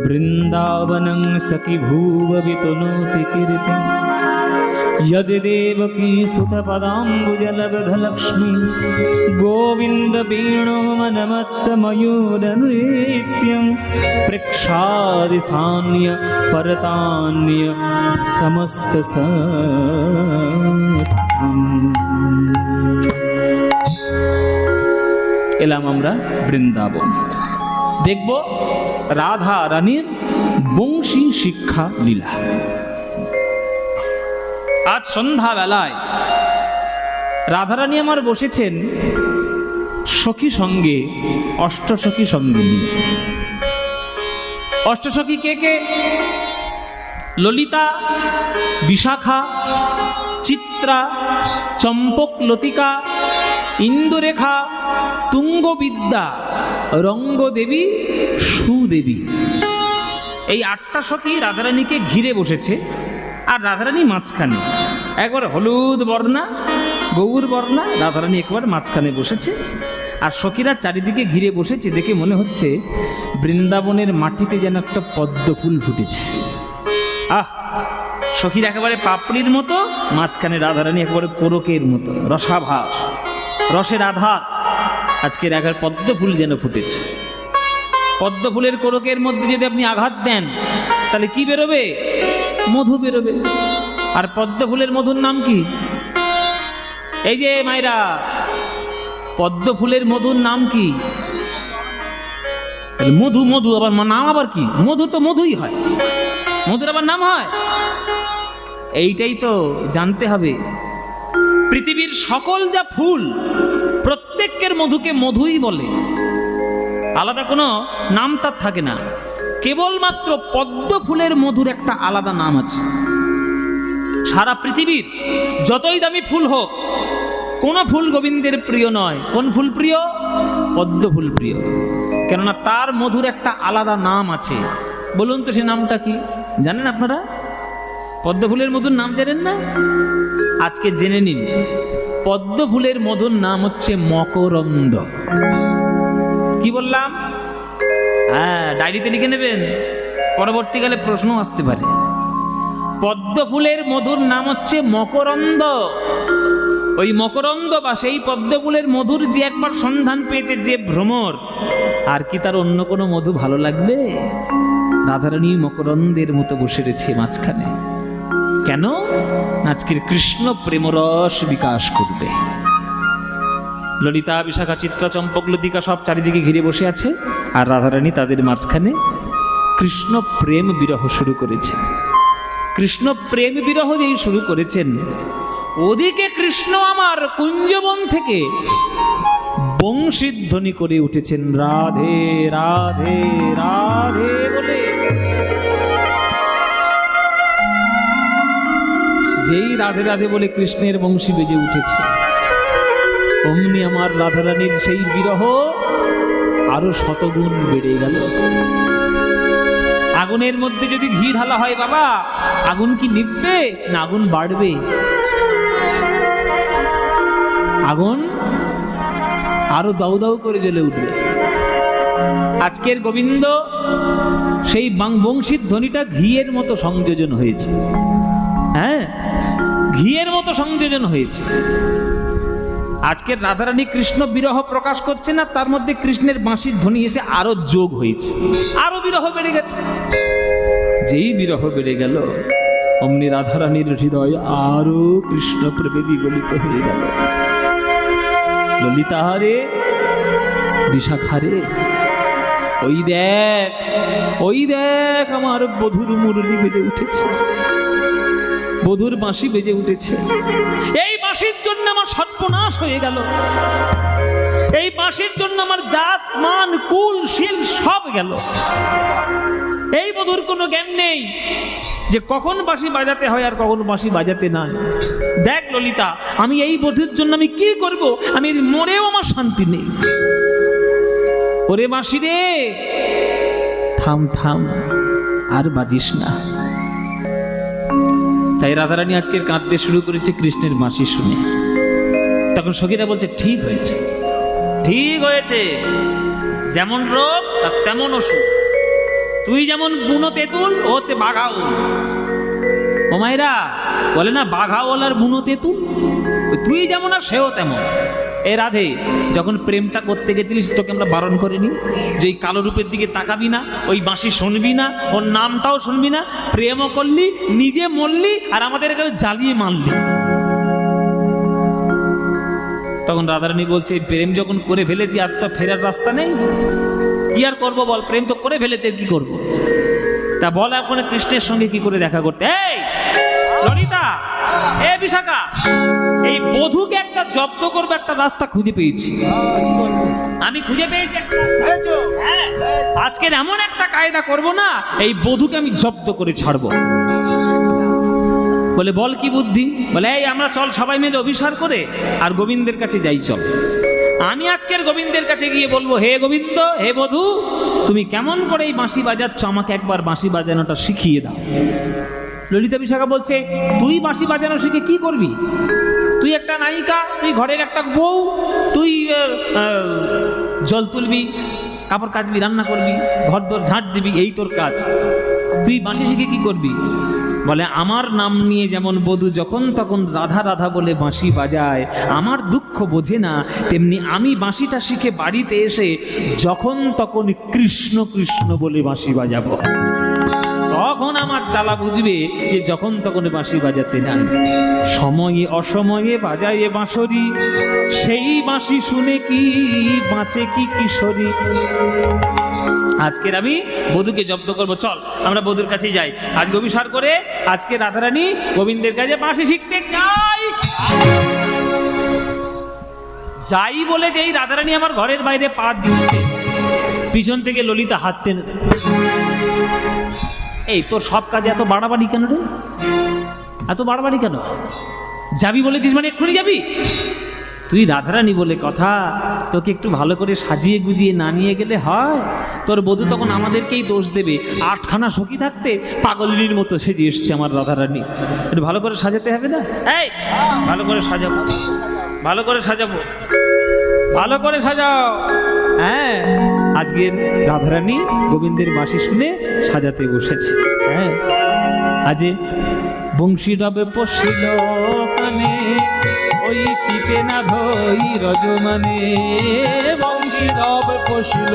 বৃন্দাবনং সখি ভুব বিতনোতি কীর্তি यदि देवकी सुतपदाम्बुजलब्धलक्ष्मी गोविन्द वेणो मनमत्तमयूरनृत्यं प्रेक्षादिसान्य परतान्य এলাম আমরা বৃন্দাবন, দেখব রাধা রানীর বংশী শিক্ষা লীলা। আজ সন্ধ্যাবেলায় রাধারানী আমার বসেছেন সখী সঙ্গে, অষ্টসখী সঙ্গে নিয়ে। অষ্টসখী কে কে? ললিতা, বিশাখা, চিত্রা, চম্পক লতিকা, ইন্দুরেখা, তুঙ্গবিদ্যা, রঙ্গদেবী, সুদেবী। এই 8টা সখী রাধারানীকে ঘিরে বসেছে, আর রাধারানী মাঝখানে। একবার হলুদ বর্ণা, গৌর বর্ণা, রাধারানী একবার মাঝখানে বসেছে, আর সখীরা চারিদিকে ঘিরে বসেছে। দেখে মনে হচ্ছে বৃন্দাবনের মাটিতে যেন একটা পদ্ম ফুল ফুটেছে। আহ, সখীর একেবারে পাপড়ির মতো, মাঝখানে রাধারানী একেবারে কোরকের মতো, রসাভাস, রসের আধার। আজকের একবার পদ্ম ফুল যেন ফুটেছে। পদ্ম ফুলের কোরকের মধ্যে যদি আপনি আঘাত দেন, তাহলে কি বেরোবে? মধু বেরোবে। আর পদ্ম ফুলের মধুর নাম কি? এই যে মায়েরা, পদ্ম ফুলের মধুর নাম কি? মধু। মধু আবার নাম আবার কি? মধু তো মধুই হয়, মধুর আবার নাম হয়? এইটাই তো জানতে হবে। পৃথিবীর সকল যা ফুল, প্রত্যেকের মধুকে মধুই বলে, আলাদা কোনো নাম তার থাকে না। কেবলমাত্র পদ্ম ফুলের মধুর একটা আলাদা নাম আছে। সারা পৃথিবীর যতই দামি ফুল হোক, কোন ফুল গোবিন্দের প্রিয় নয়। কোন ফুল প্রিয়? পদ্ম ফুল প্রিয়। কেননা তার মধুর একটা আলাদা নাম আছে। বলুন তো সে নামটা কি? জানেন আপনারা? পদ্ম ফুলের মধুর নাম জানেন না? আজকে জেনে নিন। পদ্ম ফুলের মধুর নাম হচ্ছে মকরন্দ। কি বললাম? হ্যাঁ, ডায়েরিতে লিখে নেবেন, পরবর্তীকালে প্রশ্ন আসতে পারে। পদ্ম ফুলের মধুর নাম হচ্ছে মকরন্দ। ওই মকরন্দ বা সেই পদ্ম ফুলের মধুর যে একবার সন্ধান পেয়েছে যে ভ্রমর, আর কি তার অন্য কোনো মধু ভালো লাগবে? রাধারানী মকরন্দের মতো বসে রয়েছে মাঝখানে। কেন? আজকের কৃষ্ণ প্রেমরস বিকাশ করবে। ললিতা, বিশাখা, চিত্রা, চম্পক লতিকা সব চারিদিকে ঘিরে বসে আছে, আর রাধারানী তাদের মাঝখানে কৃষ্ণ প্রেম বিরহ শুরু করেছে। কৃষ্ণ প্রেম বিরহ যেই শুরু করেছেন, ওদিকে কৃষ্ণ আমার কুঞ্জবন থেকে বংশীধ্বনি করে উঠেছেন রাধে রাধে রাধে বলে। যেই রাধে রাধে বলে কৃষ্ণের বংশী বেজে উঠেছে, অমনি আমার রাধারানীর সেই বিরহ আরো শতগুণ বেড়ে গেল। আগুনের মধ্যে যদি ঘি ঢালা হয় বাবা, আগুন কি নিভবে না আগুন বাড়বে? আগুন আরো দাউ দাউ করে জ্বলে উঠবে। আজকের গোবিন্দ সেই বংশীর ধ্বনিটা ঘিয়ের মতো সংযোজন হয়েছে। হ্যাঁ, ঘিয়ের মতো সংযোজন হয়েছে। আজকের রাধারানী কৃষ্ণ বিরহ প্রকাশ করছে না, তার মধ্যে কৃষ্ণের বাঁশির ধ্বনি এসে আরো যোগ হয়েছে, আরো বিরহ বেড়ে গেছে। যেই বিরহ বেড়ে গেল, অমনি রাধারানীর হৃদয় আরো কৃষ্ণ প্রেমে বিগলিত হয়ে গেল। ললিতা রে, বিশাখা রে, ওই দেখ, ওই দেখ, আমার বধুর মুরলী বেজে উঠেছে, বধুর বাঁশি বেজে উঠেছে। এই বাঁশির জন্য আমার সর্বনাশ হয়ে গেল। এই বাঁশির জন্য আমার জাত মান কুল শীল সব গেল। এই বধুর কোনো জ্ঞান নেই যে কখন বাঁশি বাজাতে হয় আর কখন বাঁশি বাজাতে নাই। দেখ ললিতা, আমি এই বধুর জন্য আমি কি করব? আমি মরেও আমার শান্তি নেই। ওরে বাঁশি রে, থাম থাম, আর বাজিস না। তাই রাধারানী আজকের কাঁদতে শুরু করেছে কৃষ্ণের বাঁশি শুনে। তখন সখীরা বলছে, ঠিক হয়েছে, ঠিক হয়েছে, যেমন রোগ আর তেমন ওষুধ। তুই যেমন বুনো তেঁতুল, ও হচ্ছে বাঘাউল। ও মায়েরা বলে না বাঘাওয়াল আর বুনো তেঁতুল, তুই যেমন আর সেও তেমন। এ রাধে, যখন প্রেমটা করতে গেছিলিস তোকে আমরা বারণ করিনি যে ওই কালো রূপের দিকে তাকাবি না, ওই বাঁশি শুনবি না, ওর নামটাও শুনবি না? প্রেমও করলি, নিজে মরলি, আর আমাদের এখানে জ্বালিয়ে মারলি। তখন রাধারানী বলছে প্রেম যখন করে ফেলেছি আর তো ফেরার রাস্তা নেই, কি আর করবো বল, প্রেম তো করে ফেলেছে, কি করব? তা বল এখন কৃষ্ণের সঙ্গে কি করে দেখা করতে? এই ললিতা, এ বিশাখা, এই বধূকে একটা জব্দ করবে একটা রাস্তা খুঁজে পেয়েছি। আমি খুঁজে পেয়েছি একটা রাস্তা। হ্যাঁ, আজকের এমন একটা কায়দা করব না, এই বধূকে আমি জব্দ করে ছাড়বো। বলে বল কি বুদ্ধি? বলে এই আমরা চল সবাই মিলে অভিসার করে আর গোবিন্দের কাছে যাই, চল। আমি আজকের গোবিন্দের কাছে গিয়ে বলবো, হে গোবিন্দ, হে বধূ, তুমি কেমন করে এই বাঁশি বাজাচ্ছ, আমাকে একবার বাঁশি বাজানোটা শিখিয়ে দাও। ললিতা বিশাখা বলছে, তুই বাঁশি বাজানো শিখে কি করবি? তুই একটা নায়িকা, তুই ঘরের একটা বউ, তুই জল তুলবি, কাপড় কাচবি, রান্না করবি, ঘর দর ঝাঁট দিবি, এই তোর কাজ। তুই বাঁশি শিখে কি করবি? বলে আমার নাম নিয়ে যেমন বধূ যখন তখন রাধা রাধা বলে বাঁশি বাজায়, আমার দুঃখ বোঝে না, তেমনি আমি বাঁশিটা শিখে বাড়িতে এসে যখন তখন কৃষ্ণ কৃষ্ণ বলে বাঁশি বাজাবো। তখন আমার জ্বালা বুঝবে যে যখন তখন বাঁশি বাজাতে না, সময়ে অসময়ে বাজায় বাঁশরি, সেই বাঁশি শুনে কি বাঁচে কি কিশোরী। আজকের আমি বধূকে জব্দ করবো, চল আমরা বধূর কাছে যাই। আজ অভিসার করে আজকে রাধারানী গোবিন্দের কাছে বাঁশি শিখতে যাই। যাই বলে যেই রাধারানী আমার ঘরের বাইরে পা দিচ্ছে, পিছন থেকে ললিতা হাত টেনে, এই তোর সব কাজে এত বাড়াবাড়ি কেন রে? এত বাড়াবাড়ি কেন? যাবি বলেছিস মানে এক্ষুনি যাবি? তুই রাধারানী বলে কথা, তোকে একটু ভালো করে সাজিয়ে গুজিয়ে না নিয়ে গেলে হয়? তোর বধূ তখন আমাদেরকেই দোষ দেবে, 8খানা সখী থাকতে পাগলিনীর মতো সেজে এসছে আমার রাধারানী। একটু ভালো করে সাজাতে হবে না? এই ভালো করে সাজাবো, ভালো করে সাজাবো, ভালো করে সাজাও। হ্যাঁ, আজকের রাধারানী গোবিন্দের বাঁশি শুনে সাজাতে বসেছে। হ্যাঁ, আজে বংশী রবে পশিল কানে, ওই চিতে না ধই রজমানে। বংশী রবে পশিল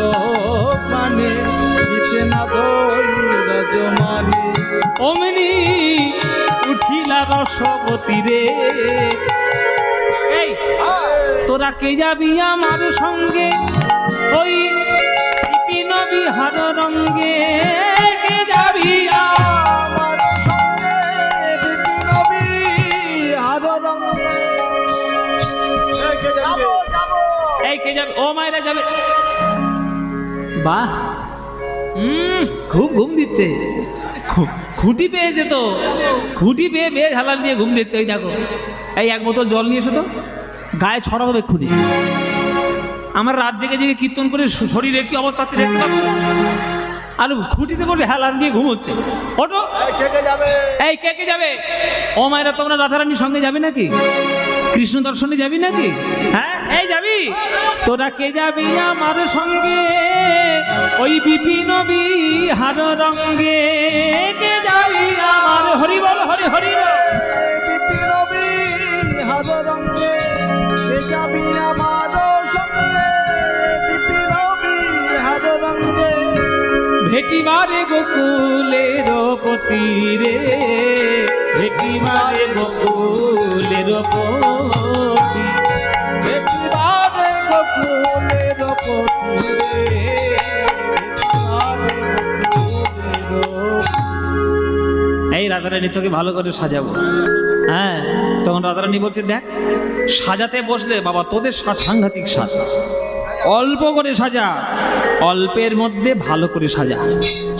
কানে, চিতে না ধই রজমানে। অমনি উঠিলা রসবতী রে। এই তোরা কে যাবি আমার সঙ্গে, ওই বিপিন বিহার রঙ্গে? কে যাবি আমার সঙ্গে বিপিন বিহার রঙ্গে? এই কে যাবে? ও মায়েরা যাবে। বাহ, খুব ঘুম দিচ্ছে, খুঁটি পেয়েছে তো, খুঁটি পেয়ে বেশ হালাল দিয়ে ঘুম দিচ্ছে। ওই দেখো, এই এক বোতল জল নিয়ে এসো তো, গায়ে ছড়াবো এক্ষুনি। আমার রাত জেগে জেগে কীর্তন করে শরীরের কি অবস্থা হচ্ছে দেখতে পাচ্ছ? আর খুঁটিতে বসে হেলান দিয়ে ঘুমোচ্ছে। ওটো, এই কে কে যাবে? ও মায়েরা, তোমরা রাধারানীর সঙ্গে যাবে নাকি? কৃষ্ণ দর্শনে যাবি নাকি? হ্যাঁ, এই যাবি? তোরা কে যাবি আমার সঙ্গে, ওই বিপিন বিহার রঙ্গে? কে যাবি আমার? হরি বল, হরি হরি বল। বিপিন বিহার রঙ্গে, কে যাবি আমার সঙ্গে বিপিন বিহার রঙ্গে? ভেটিবারে গোকুলের পতি রে, ভেটিবারে গোকুলের পতি, ভেটিবারে গোকুলের পতি রে, ভেটিবারে গোকুলের। এই রাধারানী তোকে ভালো করে সাজাবো। হ্যাঁ, তখন রাধারানী বলছে, দেখ সাজাতে বসলে বাবা তোদের সাংঘাতিক সাজ, অল্প করে সাজা, অল্পের মধ্যে ভালো করে সাজা।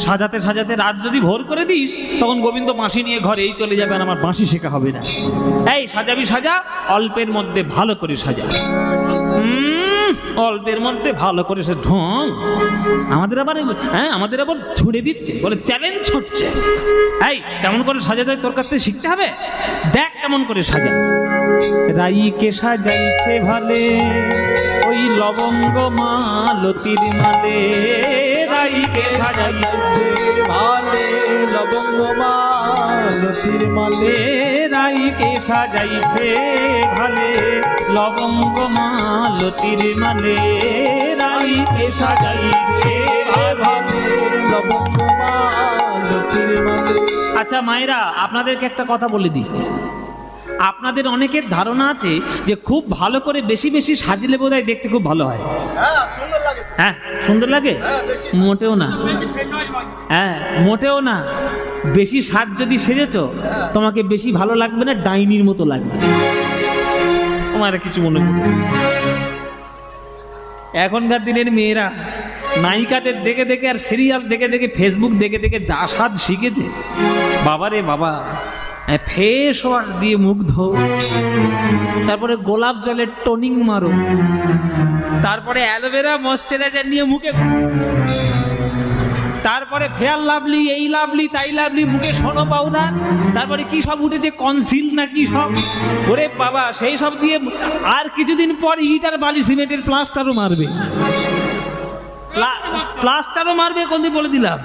সাজাতে সাজাতে রাত যদি ভোর করে দিস, তখন গোবিন্দ বাঁশি নিয়ে ঘরেই চলে যাবে, আর আমার বাঁশি শেখা হবে না। এই সাজাবি সাজা, অল্পের মধ্যে ভালো করে সাজা। অল্পের মধ্যে ভালো করে সে ঢং। আমাদের আবার হ্যাঁ, আমাদের আবার ছুড়ে দিচ্ছে, বলে চ্যালেঞ্জ ছুটছে। এই কেমন করে সাজাতে হয় তোর কাছ থেকে শিখতে হবে, দেখ কেমন করে সাজা। রাইকে সাজাইছে ভালে, ওই লবঙ্গ মালতির মালে। রাইকে সাজাইছে ভালে লবঙ্গ মালতির মালে রাইকে সাজাইছে ভালে লবঙ্গ মালতির মালে রাইকে সাজাইছে ভালে লবঙ্গ মালতির মালে। আচ্ছা মায়েরা, আপনাদেরকে একটা কথা বলে দিই। আপনাদের অনেকের ধারণা আছে যে খুব ভালো করে বেশি বেশি সাজলে বোধহয় দেখতে খুব ভালো হয়। হ্যাঁ, সুন্দর লাগে? মোটেও না। হ্যাঁ, মোটেও না। বেশি সাজ যদি সেজেছো তোমাকে বেশি ভালো লাগবে না, ডাইনির মতো লাগবে। তোমার কিছু মনে করবে। এখনকার দিনের মেয়েরা নায়িকাদের দেখে দেখে আর সিরিয়াল দেখে দেখে ফেসবুক দেখে দেখে যা সাজ শিখেছে, বাবারে বাবা। ফেস ওয়াশ দিয়ে মুখ ধো, তারপরে গোলাপ জলের টোনিং মারো, তারপরে অ্যালোভেরা ময়শ্চারাইজার নিয়ে মুখে, তারপরে ফেয়ার লাভলি, এই লাভলি, তাই লাভলি, মুখে সোনো পাউডার, তারপরে কি সব উঠেছে কনসিল না কি সব, ওরে বাবা সেই সব দিয়ে। আর কিছুদিন পর ইট আর বালি সিমেন্টের প্লাস্টারও মারবে, প্লাস্টারও মারবে। কোনদিন বলে দিলাম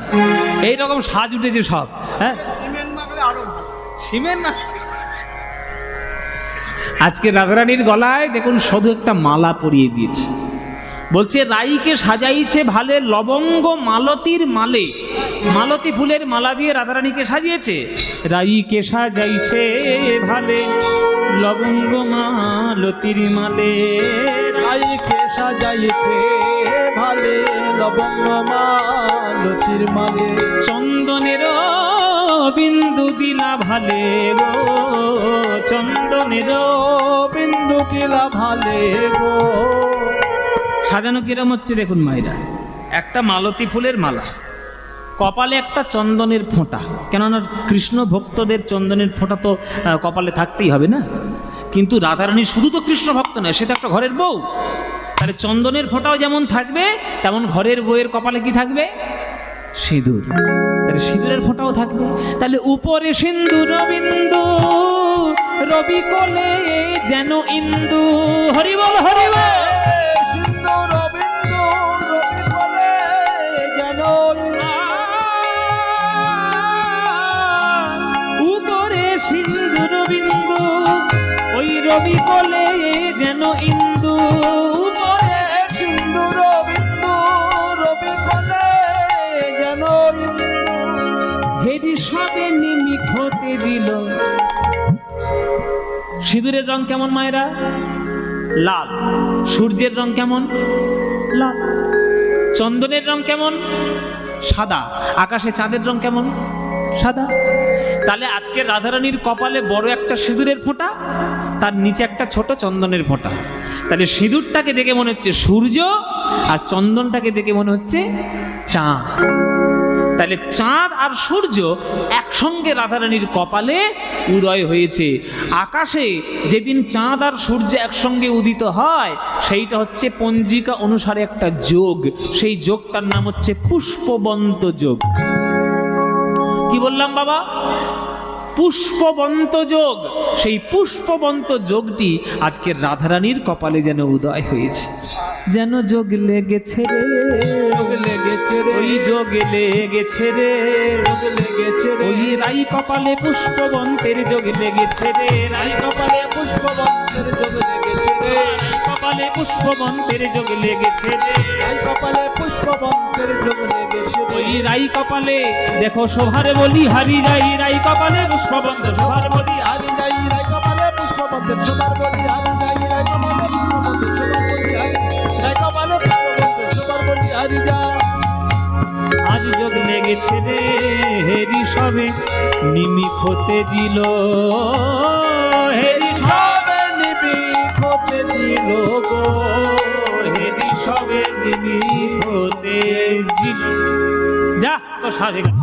এইরকম সাজ উঠেছে সব। হ্যাঁ, সিমেন্ট না। আজকে রাধারানীর গলায় দেখুন শুধু একটা মালা পরিয়ে দিয়েছে, বলছে রাইকে সাজাইছে ভালে লবঙ্গ মালতির মালে। মালতী ফুলের মালা দিয়ে রাধারানীকে সাজিয়েছে। রাইকে সাজাইছে ভালে লবঙ্গ মালতির মালে, রাইকে সাজাইছে ভালে লবঙ্গ মালতির মালে। চন্দনের বিন্দু দিলা ভালে গো, চন্দনের বিন্দু দিলা ভালে গো। সাজানো কিরম হচ্ছে দেখুন মায়েরা। একটা মালতী ফুলের মালা, কপালে একটা চন্দনের ফোঁটা, কেননা কৃষ্ণ ভক্তদের চন্দনের ফোঁটা তো কপালে থাকতেই হবে না। কিন্তু রাধারানী শুধু তো কৃষ্ণ ভক্ত নয়, সে তো একটা ঘরের বউ। তাহলে চন্দনের ফোঁটাও যেমন থাকবে, তেমন ঘরের বউয়ের কপালে কি থাকবে? সিঁদুর। তাহলে সিঁদুরের ফোঁটাও থাকবে। তাহলে উপরে সিন্দুর বিন্দু, রবি কোলে যেন ইন্দু। হরিবল হরিবল। সিন্দুর বিন্দু রবি কোলে যেন উপরে সিন্দুর বিন্দু, ওই রবি কোলে যেন ইন্দু। উপরে সিন্দুর বিন্দু রবি কোলে যেন ইন্দু। হেরি সবে নিমিক হতে দিল। সিঁদুরের রং কেমন মায়েরা? লাল। সূর্যের রং কেমন? লাল। চন্দনের রং কেমন? সাদা। আকাশে চাঁদের রং কেমন? সাদা। তাহলে আজকে রাধারানীর কপালে বড় একটা সিঁদুরের ফোঁটা, তার নিচে একটা ছোট চন্দনের ফোঁটা। তাহলে সিঁদুরটাকে দেখে মনে হচ্ছে সূর্য, আর চন্দনটাকে দেখে মনে হচ্ছে চাঁদ। তাহলে চাঁদ আর সূর্য একসঙ্গে রাধারানীর কপালে উদয় হয়েছে। আকাশে যেদিন চাঁদ আর সূর্য একসঙ্গে উদিত হয়, সেইটা হচ্ছে পঞ্জিকা অনুসারে একটা যোগ। সেই যোগটার নাম হচ্ছে পুষ্পবন্ত যোগ। কি বললাম বাবা? পুষ্পবন্ত যোগ। সেই পুষ্পবন্ত যোগটি আজকে রাধারানীর কপালে যেন উদয় হয়েছে। যেন যোগ লেগেছে রে, যোগ লেগেছে রে, ওই যোগ লেগেছে রে, যোগ লেগেছে রে। ওই রাই কপালে পুষ্পবন্তের যোগ লেগেছে রে, রাই কপালে পুষ্পবন্তের যোগ লেগেছে রে, কপালে পুষ্পবন্তের যোগ লেগেছে রে, রাই কপালে পুষ্পবন্তের যোগ লেগেছে রে। ওই রাই কপালে দেখো শোভার বলি হারি যাই, রাই কপালে পুষ্পবন্ত শোভার বলি হারি যাই, রাই কপালে পুষ্পবন্তের সবার বলি হারি যাই, রাই কপালে পুষ্পবন্তের সবার বলি হারি, রাই কপালে পুষ্পবন্তের সবার বলি হারি যাই। আজ যোগ লেগেছে রে, হেরি সবে নিমিক হতে দিল, হেরি সবে নিবিক হতে দিল গো, হেরি সবে নিমিক হতে দিল। যা তো সাজে গেল।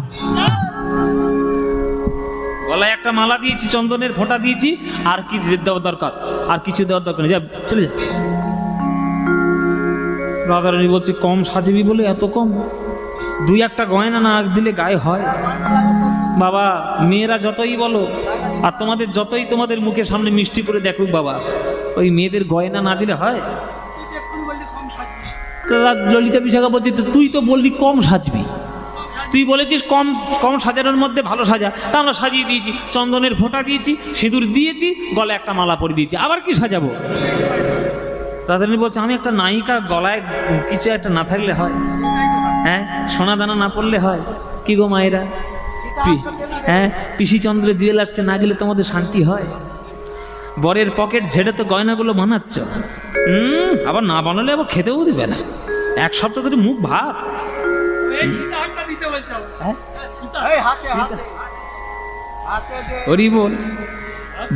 গলায় একটা মালা দিয়েছি, চন্দনের ফোঁটা দিয়েছি, আর কি দেওয়ার দরকার? আর কিছু দেওয়ার দরকার নেই, যা চলে যা। রাধারানী বলছে কম সাজবি বলে এত কম? দুই একটা গয়না না দিলে গায়ে হয়? বাবা মেয়েরা যতই বলো, আর তোমাদের যতই তোমাদের মুখের সামনে মিষ্টি করে দেখুক বাবা, ওই মেয়েদের গয়না না দিলে হয়? তো ললিতা বিশাখা বলছে, তো তুই তো বললি কম সাজবি, তুই বলেছিস কম কম সাজানোর মধ্যে ভালো সাজা, তা আমরা সাজিয়ে দিয়েছি, চন্দনের ফোঁটা দিয়েছি, সিঁদুর দিয়েছি, গলায় একটা মালা পরে দিয়েছি, আবার কি সাজাবো? রাধারানী বলছে, আমি একটা নায়িকা, গলায় কিছু একটা না থাকলে হয়? হ্যাঁ, সোনা দানা না পড়লে হয়? কি গো মায়েরা, হ্যাঁ, পিসিচন্দ্র জুয়েলার্সে না গেলে তোমাদের শান্তি হয়? বরের পকেট ঝেড়ে তো গয়নাগুলো বানাচ্ছ, আবার না বানালে আবার খেতেও দেবে না, এক সপ্তাহ ধরে মুখ ভাত। হরি বল।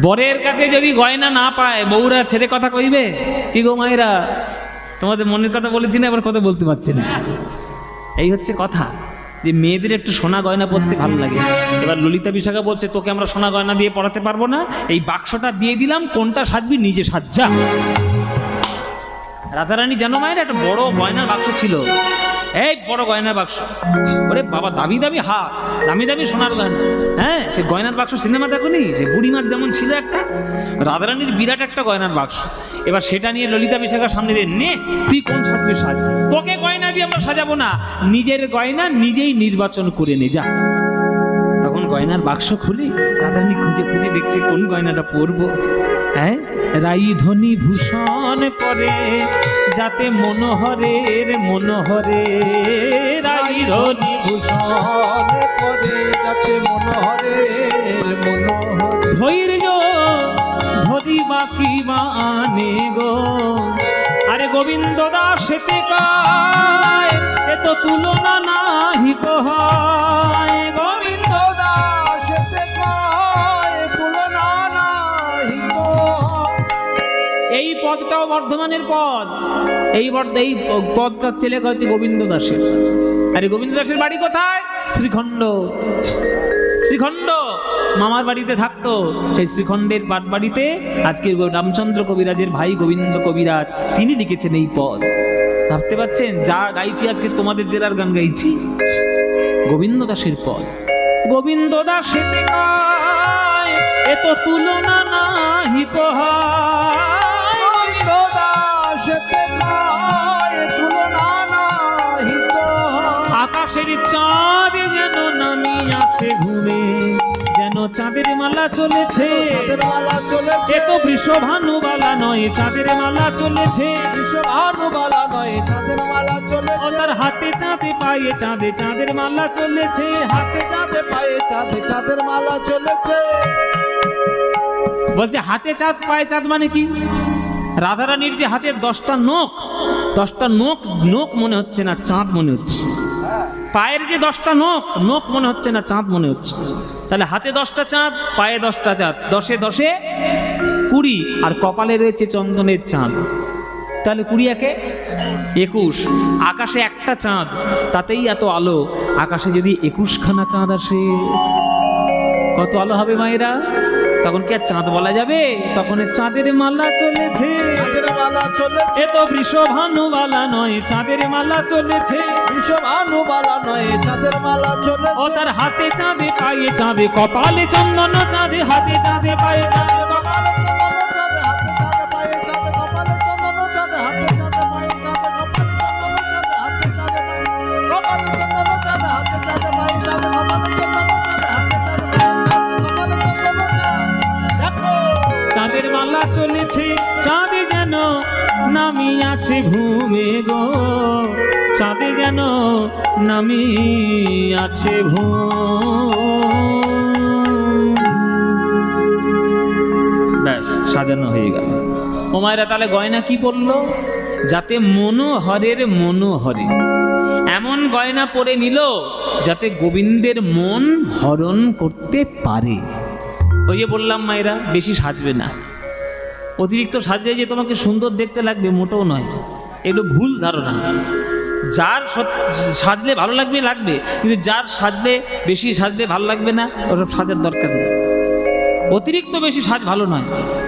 বরের কাছে যদি গয়না না পায়, বউরা ছেড়ে কথা কইবে? কি গো মায়েরা, তোমাদের মনের কথা বলেছি না, এবার কথা বলতে পারছি না। এই হচ্ছে কথা, যে মেয়েদের একটু সোনা গয়না পরতে ভালো লাগে। এবার ললিতা বিশাখা বলছে, তোকে আমরা সোনা গয়না দিয়ে পড়াতে পারবো না, এই বাক্সটা দিয়ে দিলাম, কোনটা সাজবি নিজে সাজ্জা। রাধারানী জানো মায়ের একটা বড় গয়নার বাক্স ছিল, এই বড় গয়নার বাক্স, ওরে বাবা, দামি দামি হাত, দামি দামি সোনার গয়না। হ্যাঁ, সে গয়নার বাক্স সিনেমা দেখোনি, সে বুড়িমার যেমন ছিল একটা, রাধারানীর বিরাট একটা গয়নার বাক্স। এবার সেটা নিয়ে ললিতা বিশাখার সামনে দিয়ে, নে তুই কোন সাজবি সাজ, তোকে গয়না দিয়ে আমরা সাজাবো না, নিজের গয়না নিজেই নির্বাচন করে নে যা। তখন গয়নার বাক্স খুলি, রাধারানী খুঁজে খুঁজে দেখছে কোন গয়নাটা পরবো। হ্যাঁ, রাই ধনী ভূষণ পরে, যাতে মনোহরের মনোহরে, রাই ধনী ভূষণ পরে, যাতে মনোহরের মনোহর, ধৈর্য ধরি বাকি মানে গো, আরে গোবিন্দ দাসেতে কায়, এ তো তুলনা নাহি কহায়, গোবিন্দ দাসেতে কায়, তুলনা নাহি কহায়। এই পদটাও বর্ধমানের পদ, এই পদটা ছেলে হচ্ছে গোবিন্দ দাসের। আরে গোবিন্দ দাসের বাড়ি কোথায়? শ্রীখণ্ড। শ্রীখণ্ড মামার বাড়িতে থাকতো, সেই শ্রীখণ্ডের পাট বাড়িতে আজকে রামচন্দ্র কবিরাজের ভাই গোবিন্দ কবিরাজ, তিনি লিখেছেন এই পদ। ভাবতে পারছেন, যা গাইছি আজকে তোমাদের জেলার গান গাইছি, গোবিন্দ দাসের পদ। গোবিন্দ দাসের এ তো তুলনা নাহি কহায়, গোবিন্দ দাসেতে কায়, তুলনা নাহি কহায়। আকাশের চাঁদ যেন নামি আছে ঘুমে, যেন চাঁদের মালা চলেছে, চাঁদের মালা চলেছে, এ তো বৃষভানুবালা নয়, চাঁদের মালা চলেছে, বৃষভানুবালা নয়, চাঁদের মালা ও চলেছে, তার হাতে চাঁদে পায়ে চাঁদে চাঁদের মালা চলেছে, হাতে চাঁদে পায়ে চাঁদে চাঁদের মালা চলেছে। বলছে হাতে চাঁদ পায়ে চাঁদ মানে কি? রাধারানীর যে হাতের 10টা নখ, 10টা নখ, নখ মনে হচ্ছে না, চাঁদ মনে হচ্ছে। পায়ের যে 10টা নখ, নখ মনে হচ্ছে না, চাঁদ মনে হচ্ছে। তাহলে হাতে 10টা চাঁদ, পায়ে 10টা চাঁদ, 10এ 10এ 20, আর কপালে রয়েছে চন্দনের চাঁদ, তাহলে 20 একে 21। আকাশে একটা চাঁদ, তাতেই এত আলো, আকাশে যদি 21খানা চাঁদ আসে, কত আলো হবে মায়েরা? তখন কি আর চাঁদ বলা যাবে? তখন চাঁদের মালা চলেছে, চাঁদের মালা চলেছে, এ তো বৃষভানুবালা নয়, চাঁদের মালা চলেছে, বৃষভানুবালা নয়, চাঁদের মালা চলেছে। ও তার হাতে চাঁদে পায়ে চাঁদে, কপালে চন্দন চাঁদে, হাতে চাঁদে পায়ে চাঁদে, কপালে চন্দন চাঁদে, হাতে চাঁদে পায়ে চাঁদে, কপালে চন্দন চাঁদে, হাতে চাঁদে পায়ে চাঁদে, কপালে চন্দন চাঁদে, হাতে চাঁদে পায়ে, কপালে চন্দন চাঁদে, হাতে চাঁদে পায়ে চাঁদে, কপালে চন্দন চাঁদে, হাতে চাঁদে পায়ে চাঁদে, কপালে চন্দন চাঁদে। দেখো চাঁদের মালা চলেছে, চাঁদে যেন নামি আছে ঘুমে গো, চাঁদে যেন নামি আছে ব্যাস সাজানো হয়ে গেল। ও মায়েরা, তাহলে গয়না কি পরলো? যাতে মনোহরের মনোহরে, এমন গয়না পরে নিল যাতে গোবিন্দের মন হরণ করতে পারে। ওই যে বললাম মায়েরা, বেশি সাজবে না। অতিরিক্ত সাজলে যে তোমাকে সুন্দর দেখতে লাগবে মোটেও নয়, এগুলো ভুল ধারণা। যার সাজলে ভালো লাগবে লাগবে, কিন্তু যার সাজলে বেশি সাজলে ভালো লাগবে না, ওসব সাজার দরকার নেই। অতিরিক্ত বেশি সাজ ভালো নয়।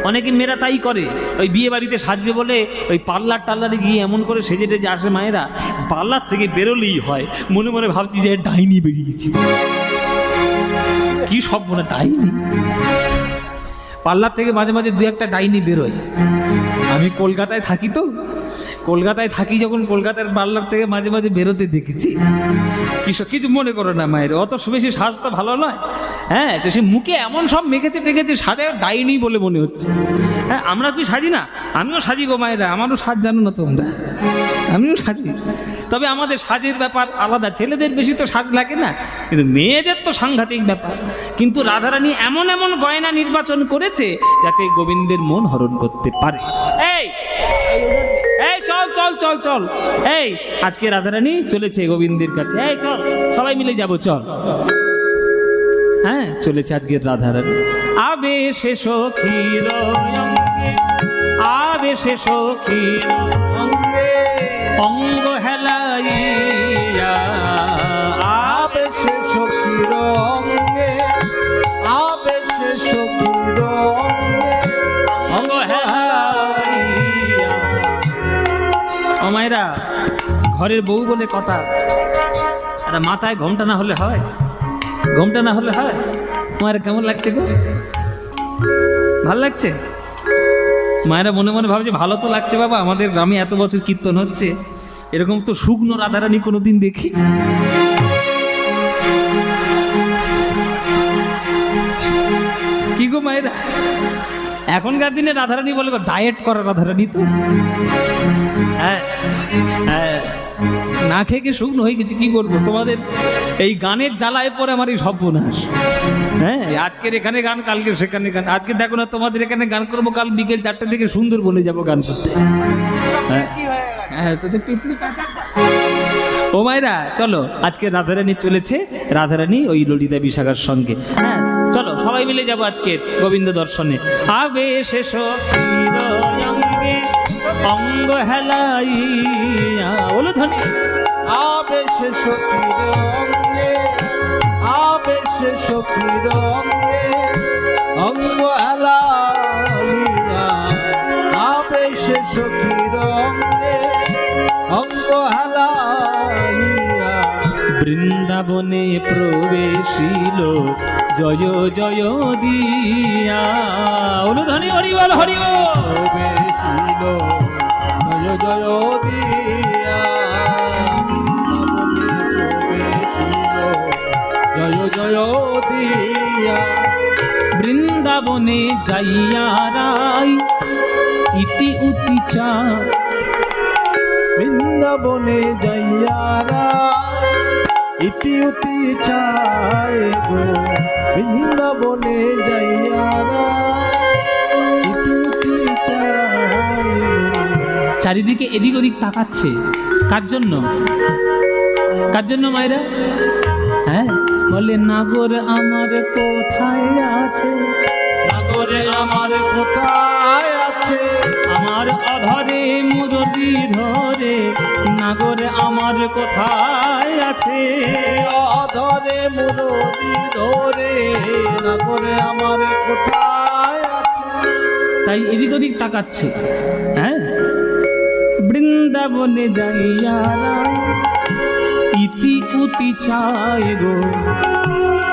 অনেকে মেয়েরা তাই করে, ওই বিয়ে বাড়িতে সাজবে বলে ওই পার্লার টার্লারে গিয়ে এমন করে সেজে টেজে আসে মায়েরা, পার্লার থেকে বেরোলেই হয় মনে মনে ভাবছি যে ডাইনি বেরিয়েছি, কি সব মনে ডাইনি। পার্লার থেকে মাঝে মাঝে 2-1টা ডাইনি বেরোয়। আমি কলকাতায় থাকি তো, কলকাতায় থাকি যখন কলকাতার পার্লার থেকে মাঝে মাঝে বেরোতে দেখেছি। কিছু মনে করো না মায়ের, অত বেশি সাজ তো ভালো নয়। হ্যাঁ, তো সে মুখে এমন সব মেখেছে টেকেছে, সাজে ডাইনি বলে মনে হচ্ছে। হ্যাঁ, আমরা কি সাজি না? আমিও সাজি গো মায়েরা, আমারও সাজ জানো না তোমরা, আমিও সাজি। তবে আমাদের সাজের ব্যাপার আলাদা, ছেলেদের বেশি তো সাজ লাগে না, কিন্তু মেয়েদের তো সাংঘাতিক ব্যাপার। কিন্তু রাধারানী এমন এমন গয়না নির্বাচন করেছে যাতে গোবিন্দের মন হরণ করতে পারে। এই এই চল চল চল চল, এই আজকে রাধারানী চলেছে গোবিন্দের কাছে। এই চল, সবাই মিলে যাব, চল। হ্যাঁ, চলেছে আজকের রাধারানী। আবেশে সখীর অঙ্গে, আবেশে সখীর অঙ্গে অঙ্গ হেলাইয়া, আবেশে সখীর অঙ্গে, আবেশে সখীর অঙ্গে অঙ্গ হেলাইয়া। ও মায়েরা, ঘরের বউ বলে কথা, আর মাথায় ঘোমটা না হলে হয়? ঘোমটা না হলে হয়? মায়েরা কেমন লাগছে গো? ভালো লাগছে? মায়েরা মনে মনে ভাবছে ভালো তো লাগছে বাবা, আমাদের গ্রামে এত বছর কীর্তন হচ্ছে, এরকম তো শুকনো রাধারানী কোনোদিন দেখি। কি গো মায়েরা, এখনকার দিনে রাধারানী বলে ডায়েট করা রাধারানী তো। হ্যাঁ হ্যাঁ, না খেয়ে কি শুকনো হয়ে গেছি, কি করবো? তোমাদের এই গানের জ্বালায় পরে আমার এই সর্বনাশ। হ্যাঁ, আজকের এখানে গান, কালকে সেখানে গান। আজকে দেখো না, তোমাদের এখানে গান করবো, কাল বিকেল 4টে থেকে সুন্দরবনে যাবো গান করতে। হ্যাঁ হ্যাঁ, তোদের পিকনিক। ও মায়েরা, চলো, আজকে রাধারানী চলেছে, রাধারানী ওই ললিতা বিশাখার সঙ্গে। হ্যাঁ, চলো সবাই মিলে যাবো আজকে গোবিন্দ দর্শনে। আবেশে সখীর অঙ্গে অঙ্গ হেলাইয়া, বলো ধ্বনি। আবেশে সখীর অঙ্গে, আবেশে সখীর অঙ্গে অঙ্গ হেলাইয়া, আবেশে সখীর অঙ্গে অঙ্গ হেলাইয়া। বৃন্দাবনে প্রবেশিল জয় জয় দিয়া, অনুধ্বনি হরি বল হরি বল। প্রবেশিল জয় জয় দিয়া, প্রবেশিল জয় জয় দিয়া। বৃন্দাবনে যাইয়া রাই ইতি উতি চা, বৃন্দাবনে যাইয়ারা ইতি উতি চায় গো, বৃন্দাবনে যাইয়ারা ইতি উতি চায়। চারিদিকে এদিক ওদিক তাকাচ্ছে, কার জন্য? কার জন্য মায়েরা? হ্যাঁ, বলে নাগর আমার কোথায় আছে, নাগরে আমার কোথায় আছে, আমার অধরে মুরলি ধরে, নাগর আমার কোথায় আছে, অধরে মুরলি ধরে, নাগরে আমার কোথায় আছে। তাই এদিক ওদিক তাকাচ্ছে। হ্যাঁ, বৃন্দাবনে যাইয়া ইতি উতি চায় গো।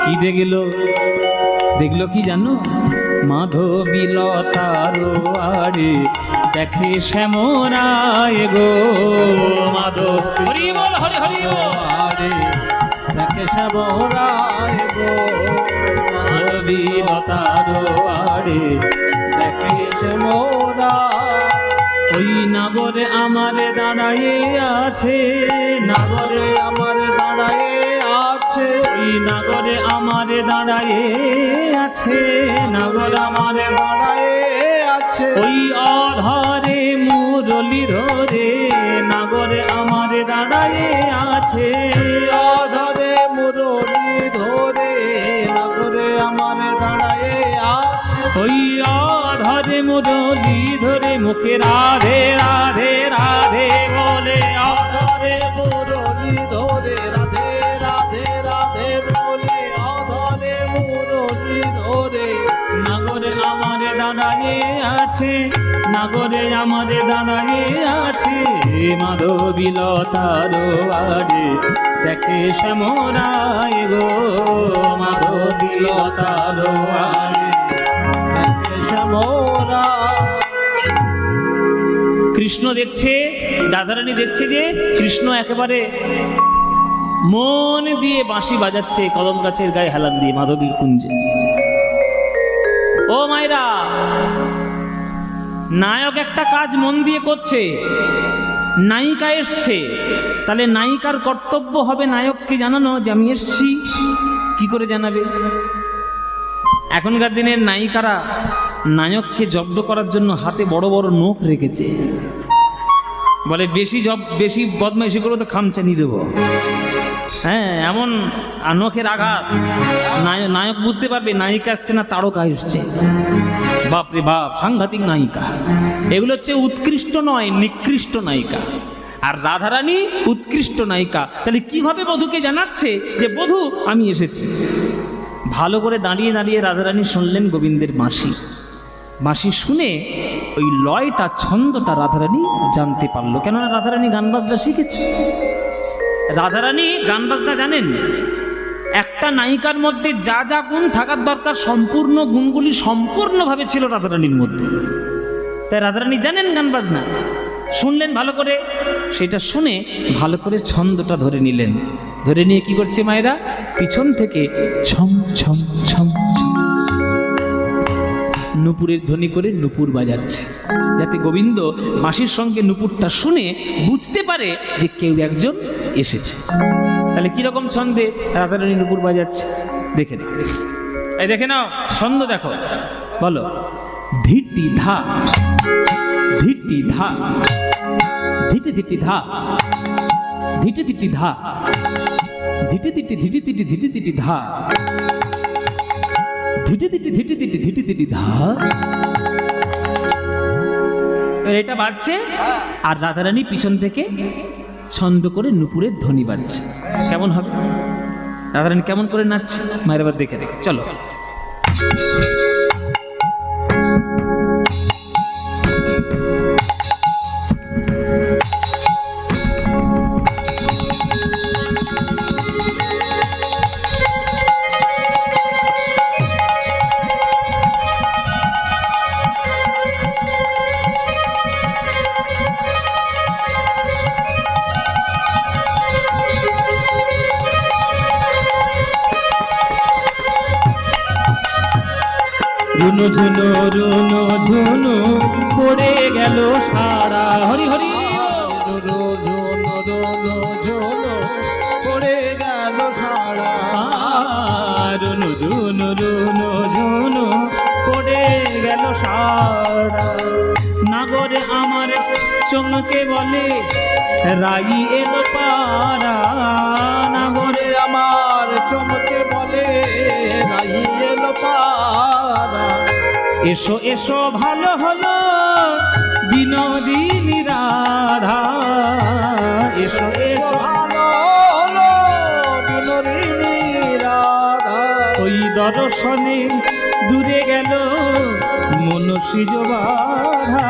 কি দেখলো? দেখলো কি জানো? মাধবীলতার আড়ে দেখে শ্যামরায় গো, মাধব হরি বল হরি হরি বল। আরে দেখে শ্যামরায় গো, মাধবীলতার আড়ে দেখে শ্যামরায়। ওই নাগরে আমার দাঁড়ায়ে আছে, নাগরে আমার দাঁড়ায়ে আছে, ওই নাগরে আমার দাঁড়ায়ে আছে, নাগর আমার দাঁড়ায়ে আছে। ওই অধরে মুরলি ধরে, নাগরে আমার দাঁড়ায়ে আছে, অধরে মুরলি ধরে, নাগরে আমার দাঁড়ায়ে আছে। ওই অধরে মুরলি ধরে মুখে রাধে রাধে রাধে বলে, অধরে মুরলি ধরে রাধে রাধে রাধে বলে, অধরে মুরলি ধরে। নাগরে আমার দাঁড়ায়ে আছে, নাগরে আমার দাঁড়ায়ে আছে, মাধবীলতার আড়ে দেখে শ্যামরায় গো, মাধবীলতার আড়ে দেখে শ্যামরায়। কৃষ্ণ দেখছে রাধারানী দেখছে যে কৃষ্ণ একেবারে মন দিয়ে বাঁশি বাজাচ্ছে কদম গাছের গায়ে হেলান দিয়ে মাধবীর কুঞ্জে। ও মায়েরা, নায়ক একটা কাজ মন দিয়ে করছে, নায়িকা এসছে, তাহলে নায়িকার কর্তব্য হবে নায়ককে জানানো যে আমি এসছি। কি করে জানাবে? এখনকার দিনের নায়িকারা নায়ককে জব্দ করার জন্য হাতে বড় বড় নখ রেখেছে, বলে বেশি বদমাইশি করে তো খামচানি দেবো। হ্যাঁ, এমন নখের আঘাত, নায়ক বুঝতে পারবে নায়িকা আসছে না তারকা এসছে। বাপরে বাপ, সাংঘাতিক নায়িকা। এগুলো হচ্ছে উৎকৃষ্ট নয়, নিকৃষ্ট নায়িকা। আর রাধারানী উৎকৃষ্ট নায়িকা। তাহলে কিভাবে বধূকে জানাচ্ছে যে বধূ আমি এসেছি? ভালো করে দাঁড়িয়ে দাঁড়িয়ে রাধারানী শুনলেন গোবিন্দের বাঁশি শুনে ওই লয়টা, ছন্দটা রাধারানী জানতে পারলো। কেননা রাধারানী গান বাজনা শিখেছে। রাধারানী গান বাজনা জানেন। একটা নায়িকার মধ্যে যা যা গুণ থাকার দরকার সম্পূর্ণ গুণগুলি সম্পূর্ণভাবে ছিল রাধারানীর মধ্যে। তাই রাধারানী জানেন গান বাজনা। শুনলেন ভালো করে, সেটা শুনে ভালো করে ছন্দটা ধরে নিলেন। ধরে নিয়ে কি করছে মায়েরা? পিছন থেকে ছম ছম ছম ছম নুপুরের ধ্বনি করে নুপুর বাজাচ্ছে, যাতে গোবিন্দ বাঁশির সঙ্গে নুপুরটা শুনে বুঝতে পারে যে কেউ একজন এসেছে। তাহলে কিরকম ছন্দে রাধারানী নুপুর বাজাচ্ছে দেখে নাও। এই দেখে নাও, ছন্দ দেখো, বলো। ধিটি ধা ধিটি ধা ধিটি ধিটি ধা ধিটি ধিটি ধা ধিটি ধিটি ধিটি ধিটি ধিটি ধিটি ধা ধিটি ধিটি ধিটি ধিটি ধিটি ধিটি ধা। এটা বাজছে আর রাধারানী পিছন থেকে ছন্দ করে নুপুরের ধ্বনি বাজছে। কেমন হবে? রাধারানী কেমন করে নাচছে মায়ের আবার দেখে দেখে। চলো। রুনু ঝুনু রুনু ঝুনু পড়ে গেল সারা। হরি হরি। ঝুনু ঝুনু ঝুনু ঝুনু পড়ে গেল সারা। রুনু ঝুনু রুনু ঝুনু পড়ে গেল সারা। নাগরে আমার চমকে বলে রাই এলো পারা। নাগরে আমার চমকে বলে রাই এলো পারা। এসো এসো ভালো হলো বিনোদিনী রাধা। এসো এসো ভালো হলো বিনোদিনী রাধা। ওই দর্শনে দূরে গেল মনসিজ বাধা।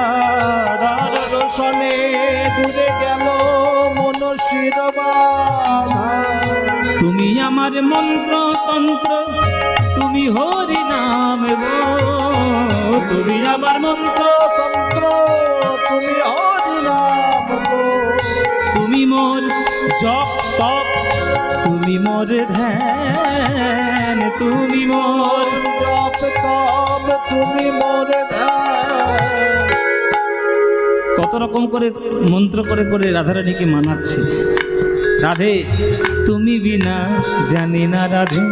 দর্শনে দূরে গেল মনসির বাধা। তুমি আমার মন্ত্র তন্ত্র, তুমি হরি নাম গো। তুমি আমার মন্ত্র তন্ত্র তুমি হরি নাম গো। তুমি মোর জপ তপ, তুমি মোর ধ্যান। তুমি মোর জপ তপ তুমি মোরে ধ্যান। কত রকম করে মন্ত্র করে করে রাধারানীকে মানাচ্ছে। রাধে তুমি বিনা জানি না রাধে,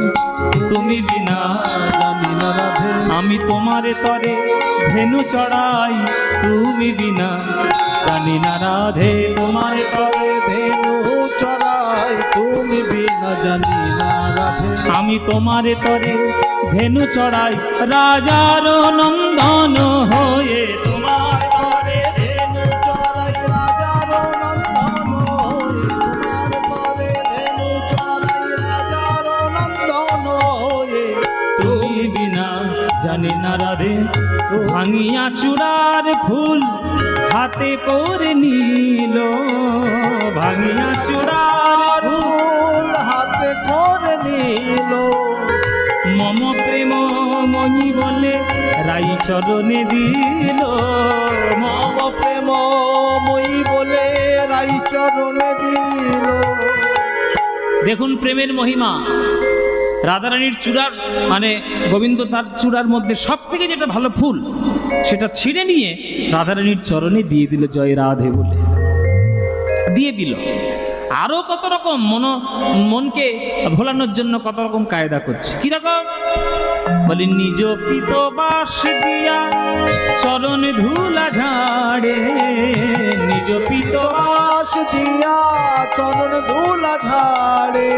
তুমি বিনা জানি না রাধে। আমি তোমারে তরে ধেনু চড়াই। তুমি বিনা জানি না রাধে, তোমারে তরে ধেনু চড়াই। তুমি বিনা জানি না রাধে। আমি তোমারে তরে ধেনু চড়াই। রাজার নন্দন হয়ে তোমার তরে ধেনু চড়াই। রাজার নন্দন হয়ে তোমার তরে ধেনু চড়াই। রাজার নন্দন হয়ে তুমি বিনা জানি না রাধে। ভাঙিয়া চূড়ার ফুল হাতে করে নিল। ভাঙিয়া চূড়ার ফুল হাতে করে নিল। মম প্রেম মনি বলে রাই চরণে দিল। মম প্রেম মই বলে তাই চরণে দিল। দেখুন প্রেমের মহিমা। রাধারানীর চূড়ার মানে গোবিন্দ তার চূড়ার মধ্যে সব থেকে যেটা ভালো ফুল সেটা ছিঁড়ে নিয়ে রাধারানীর চরণে দিয়ে দিল, জয় রাধে বলে দিয়ে দিল। আরো কত রকম মনকে ভোলানোর জন্য কত রকম কায়দা করছে। কিরকম বলি, নিজ পিতবাস দিয়া চরণ ধুলা ঝাড়ে, নিজ পিতবাস বাস দিয়া চরণ ধুলা ঝাড়ে,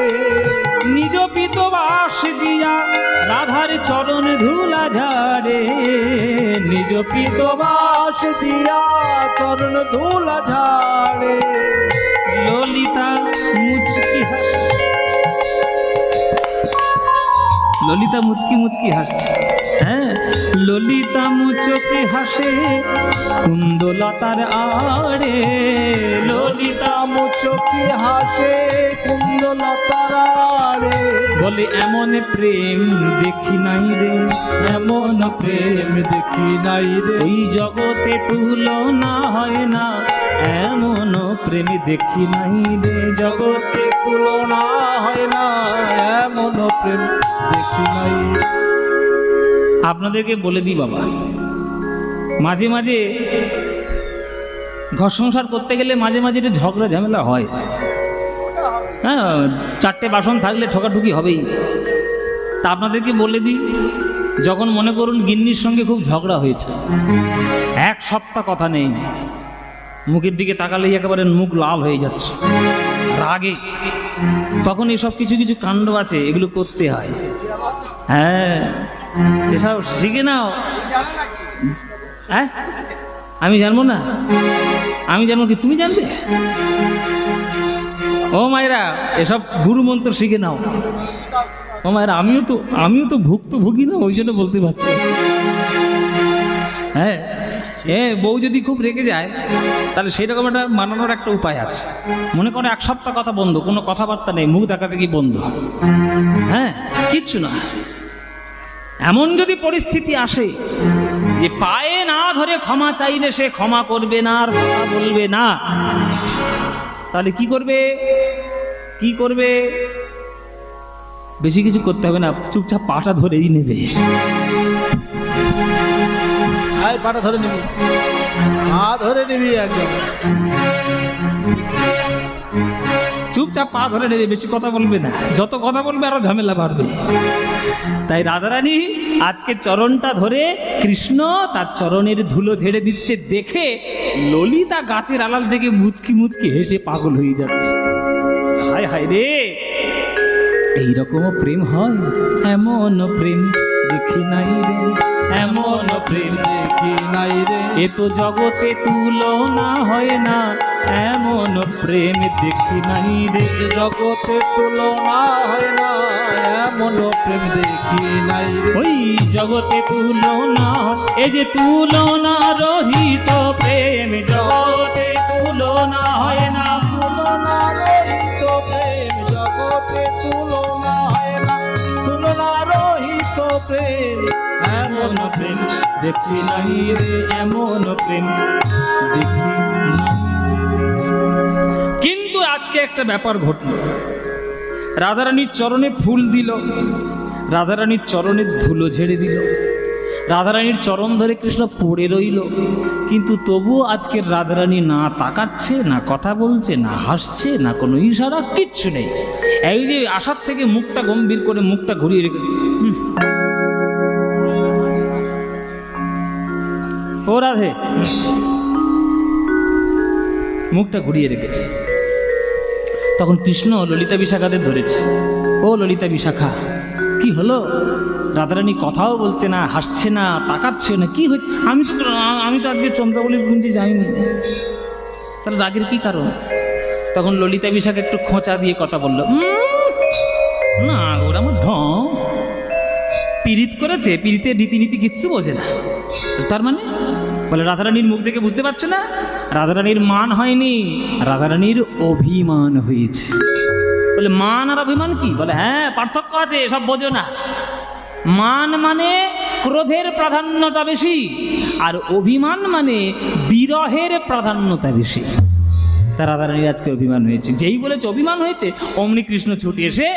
নিজ পিতবাস দিয়া রাধার চরণ ধুলা ঝাড়ে, নিজ পিতবাস বাস দিয়া চরণ ধুলা ঝাড়ে। ললিতা মুচকি হাসে, ললিতা মুচকি মুচকি হাসছে। হ্যাঁ, ললিতা মুচকি হাসে কুন্দলতার আড়ে, ললিতা মুচকি হাসে কুন্দলতার আড়ে। বলে এমন প্রেম দেখি নাই রে, এমন প্রেম দেখি নাই রে, ওই জগতে তুলনা হয় না, এমন প্রেম দেখি নাই রে, জগতে তুলনা হয় না, এমন প্রেম দেখি নাই। আপনাদেরকে বলে দিই বাবা, মাঝে মাঝে ঘর সংসার করতে গেলে মাঝে মাঝে একটু ঝগড়া ঝামেলা হয়। হ্যাঁ, চারটে বাসন থাকলে ঠোকাঠুকি হবেই। তা আপনাদেরকে বলে দিই, যখন মনে করুন গিন্নির সঙ্গে খুব ঝগড়া হয়েছে, এক সপ্তাহ কথা নেই, মুখের দিকে তাকালেই একেবারে মুখ লাল হয়ে যাচ্ছে রাগে, তখন এসব কিছু কিছু কাণ্ড আছে, এগুলো করতে হয়। হ্যাঁ, এসব শিখে নাও। হ্যাঁ, আমি জানবো না? আমি জানবো কি তুমি জানবে? ও মায়েরা, এসব গুরু মন্ত্র শিখে নাও। ও মায়েরা, আমিও তো ভুক্তভোগী না, ওই জন্য বলতে পারছি। হ্যাঁ, বউ যদি খুব রেগে যায় তাহলে সেরকম একটা মানানোর একটা উপায় আছে। মনে করো এক সপ্তাহ কথা বন্ধ, কোনো কথাবার্তা নেই, মুখ দেখাতে কি বন্ধ। হ্যাঁ, কিচ্ছু না। এমন যদি পরিস্থিতি আসে যে পায়ে না ধরে ক্ষমা চাইলে সে ক্ষমা করবে না আর কথা বলবে না, তাহলে কি করবে? কি করবে? বেশি কিছু করতে হবে না, চুপচাপ পাটা ধরেই নেবে। আয় পাটা ধরে নিবি, পা ধরে নিবি একদম, চুপচাপ পা ধরে নেবে, বেশি কথা বলবে না। যত কথা বলবে আরো ঝামেলা বাড়বে। তাই রাধারানী আজকে চরণটা ধরে কৃষ্ণ তার চরণের ধুলো ঝেড়ে দিচ্ছে দেখে ললিতা গাছের আড়াল থেকে মুচকি মুচকি হেসে পাগল হয়ে যাচ্ছে। হায় হায় রে, এইরকমও প্রেম হয়? এমন প্রেম দেখি নাই রে, এমন প্রেম দেখি নাই রে, এ তো জগতে তুলনা হয় না, এমন প্রেম দেখি নাই রে, জগতে তুলনা হয় না, এমন প্রেম দেখি নাই রে। ওই জগতে তুলনা, এই যে তুলনা রহিত প্রেম, জগতে তুলনা হয় না, তুলনা রহিত প্রেম, জগতে তুলনা হয় না, তুলনা রহিত প্রেম, এমন প্রেম দেখি নাই রে, এমন প্রেম দেখি নাই। কিন্তু আজকে একটা ব্যাপার ঘটলো, রাধারানীর চরণে ফুল দিল, রাধারানীর চরণের ধুলো ঝেড়ে দিল, রাধারানীর চরণ ধরে কৃষ্ণ পড়ে রইল, কিন্তু তবুও আজকের রাধারানী না তাকাচ্ছে, না কথা বলছে, না হাসছে, না কোনো ইশারা, কিচ্ছু নেই। এই যে আসার থেকে মুখটা গম্ভীর করে মুখটা ঘুরিয়ে রেখে, ও রাধে, মুখটা ঘুরিয়ে রেখেছে। তখন কৃষ্ণ ললিতা বিশাখাদের ধরেছে, ও ললিতা বিশাখা, কি হলো? রাধারানী কথাও বলছে না, হাসছে না, তাকাচ্ছে না, কি হয়েছে? আমি তো আজকে চন্দ্রাবলীর কুঞ্জে যাইনি, তাহলে রাগের কি কারণ? তখন ললিতা বিশাখা একটু খোঁচা দিয়ে কথা বলল, না ওরা আমার ঢং, পীড়িত করেছে, পীড়িতের রীতিনীতি কিচ্ছু বোঝে না। তার মানে বলে রাধারানীর মুখ দেখে বুঝতে পারছো না? রাধারানীর মান হয়নি, রাধারানীর অভিমান হয়েছে। বলে মান আর অভিমান কি? বলে হ্যাঁ, পার্থক্য আছে, সব বোঝো না। মান মানে ক্রোধের প্রাধান্যতা বেশি, আর অভিমান মানে বিরহের প্রাধান্যতা বেশি। তার রাধারানীর আজকে অভিমান হয়েছে। যেই বলেছে অভিমান হয়েছে, অমনি কৃষ্ণ ছুটে এসে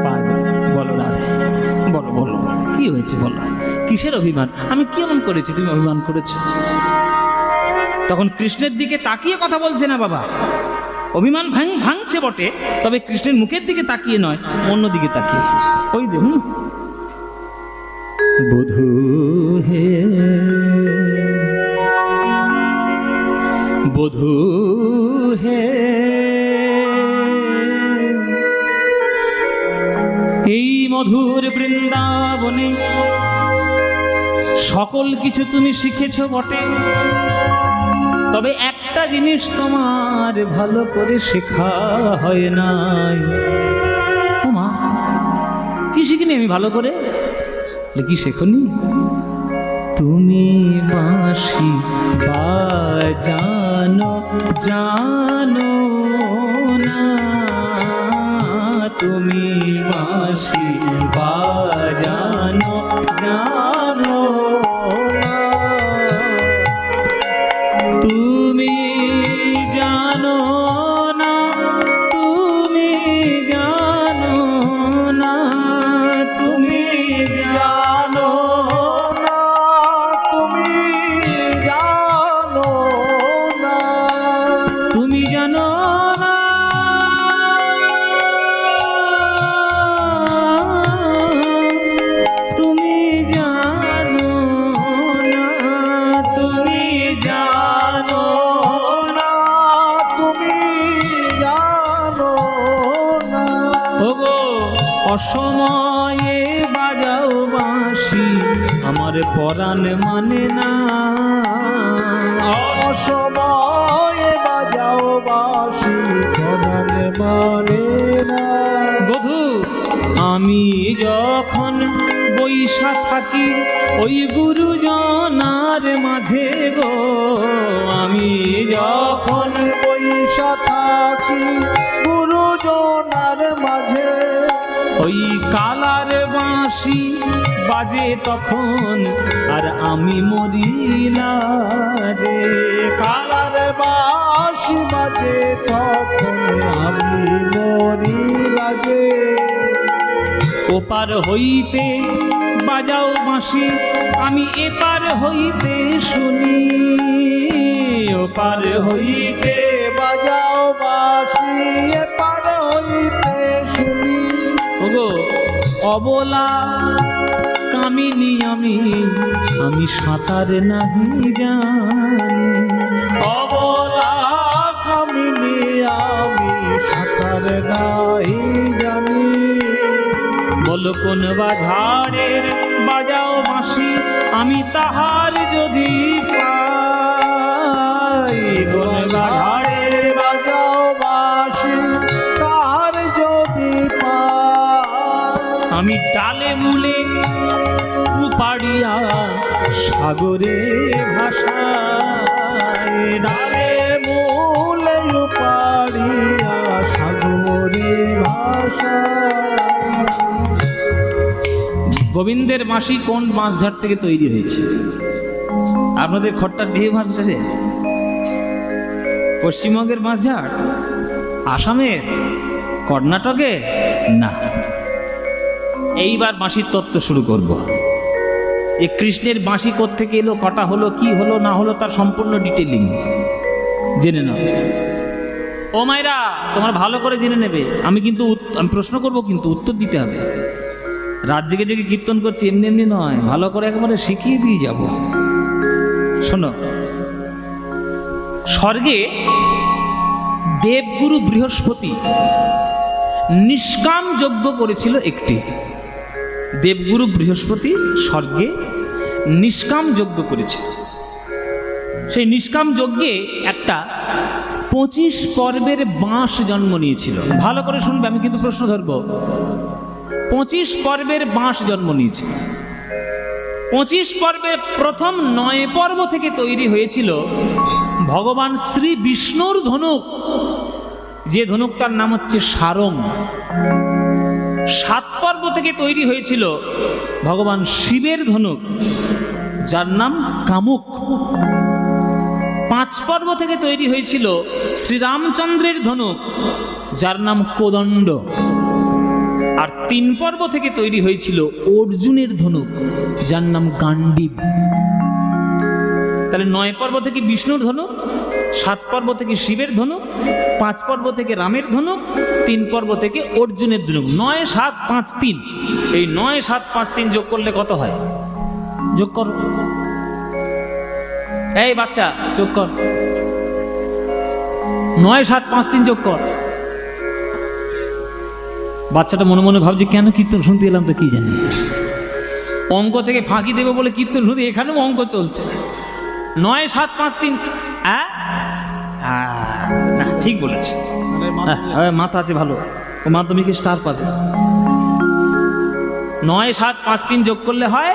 পা জড়ায়। বলো রাধে, বলো বলো কি হয়েছে বলো, কিসের অভিমান, আমি কি এমন করেছি তুমি অভিমান করেছো? তখন কৃষ্ণের দিকে তাকিয়ে কথা বলছে না বাবা, অভিমান ভাঙছে বটে, তবে কৃষ্ণের মুখের দিকে তাকিয়ে নয়, অন্য দিকে তাকিয়ে। ওই দেখুন, বধূ হে বধূ হে, এই মধুর বৃন্দাবনে সকল কিছু তুমি শিখেছ বটে, তবে একটা জিনিস তোমার ভালো করে শেখা হয় নাই। ও মা, কি শিখিনি আমি ভালো করে? কি শেখনি? তুমি বাঁশি বাজানো জানো না, তুমি বাঁশি বাজানো জানো না, তুমি জানো না, তুমি জানো না, তুমি জানো না, তুমি জানো না, তুমি জানো না, তুমি জানো না, তুমি জানো না, তুমি জানো না। ওগো অসময়ে বাজাও বাঁশি, আমার পরাণ মানে না। অসময়ে বাজাও বাঁশি, পরাণে মানে না। বধূ, আমি যখন বৈশা থাকি ওই গুরুজনার মাঝে গো, আমি যখন বৈশা থাকি গুরুজনার মাঝে, ওই কালার বাঁশি বাজে তখন, আর আমি মরিলা যে। কালার বাঁশি বাজে তখন আমি মরি লাগে। ওপার হইতে বাজাও বাঁশি, আমি এপার হইতে শুনি। ওপার হইতে বাজাও বাঁশি, এপার হইতে শুনি। ওগো অবলা কামিনী আমি, আমি সাঁতার নাহি জানি। অবলা কামিনী আমি, সাঁতার নাই জানি। বলো কোন বাজারের বাজাও বাঁশি, আমি তাহার যদি পাই। কোন বাজারের বাজাও বাঁশি, তার যদি পাই। আমি ডালে মূলে উপাড়িয়া সাগরে ভাষায়। ডালে মূলে পাড়িয়া সাগরে ভাষা। গোবিন্দের মাসি কোন মাছঝাড় থেকে তৈরি হয়েছে? আপনাদের খট্টার ঢেউ মাছঝাড়ে? পশ্চিমবঙ্গের মাছঝাড়? আসামের? কর্ণাটকে? না। এইবার বাঁশির তত্ত্ব শুরু করব। এই কৃষ্ণের বাঁশি কোত্থেকে এলো, কটা হলো, কি হলো না হলো, তার সম্পূর্ণ ডিটেলিং জেনে নাও। ও মায়েরা, তোমার ভালো করে জেনে নেবে। আমি কিন্তু আমি প্রশ্ন করব, কিন্তু উত্তর দিতে হবে। রাত জেগে জেগে কীর্তন করছি এমনি এমনি নয়, ভালো করে একেবারে শিখিয়ে দিয়ে যাব। শোনো, স্বর্গে দেবগুরু বৃহস্পতি নিষ্কাম যজ্ঞ করেছিল একটি। দেবগুরু বৃহস্পতি স্বর্গে নিষ্কাম যজ্ঞ করেছে। সেই নিষ্কাম যজ্ঞে একটা 25 পর্বের বাঁশ জন্ম নিয়েছিল। ভালো করে শুনবে, আমি কিন্তু প্রশ্ন ধরব। 25 পর্বের বাঁশ জন্ম নিয়েছিল। 25 পর্বের প্রথম 9 পর্ব থেকে তৈরি হয়েছিল ভগবান শ্রী বিষ্ণুর ধনুক, যে ধনুকটার নাম হচ্ছে সারং। 7 পর্ব থেকে তৈরি হয়েছিল ভগবান শিবের ধনুক, যার নাম কামুক। 5 পর্ব থেকে তৈরি হয়েছিল শ্রীরামচন্দ্রের ধনুক, যার নাম কোদণ্ড। আর 3 পর্ব থেকে তৈরি হয়েছিল অর্জুনের ধনুক, যার নাম গান্ডীব। তাহলে 9 পর্ব থেকে বিষ্ণুর ধনুক, 7 পর্ব থেকে শিবের ধনুক, 5 পর্ব থেকে রামের ধনুক, 3 পর্ব থেকে অর্জুনের ধনুক। 9, 7, 5, 3। এই 9, 7, 5, 3 যোগ করলে কত হয়? যোগ কর। এই বাচ্চা, যোগ কর। 9, 7, 5, 3 যোগ কর। বাচ্চাটা মনে মনে ভাবছে কেন কীর্তন শুনতে এলাম তো কি জানি, অঙ্ক থেকে ফাঁকি দেবে বলে কীর্তন শুনতে, এখানেও অঙ্ক চলছে। 9, 7, 5, 3। না, ঠিক বলেছে, মাথা আছে ভালো, ও মাধ্যমিকে স্টার পাবে। 9, 7, 5, 3 যোগ করলে হয়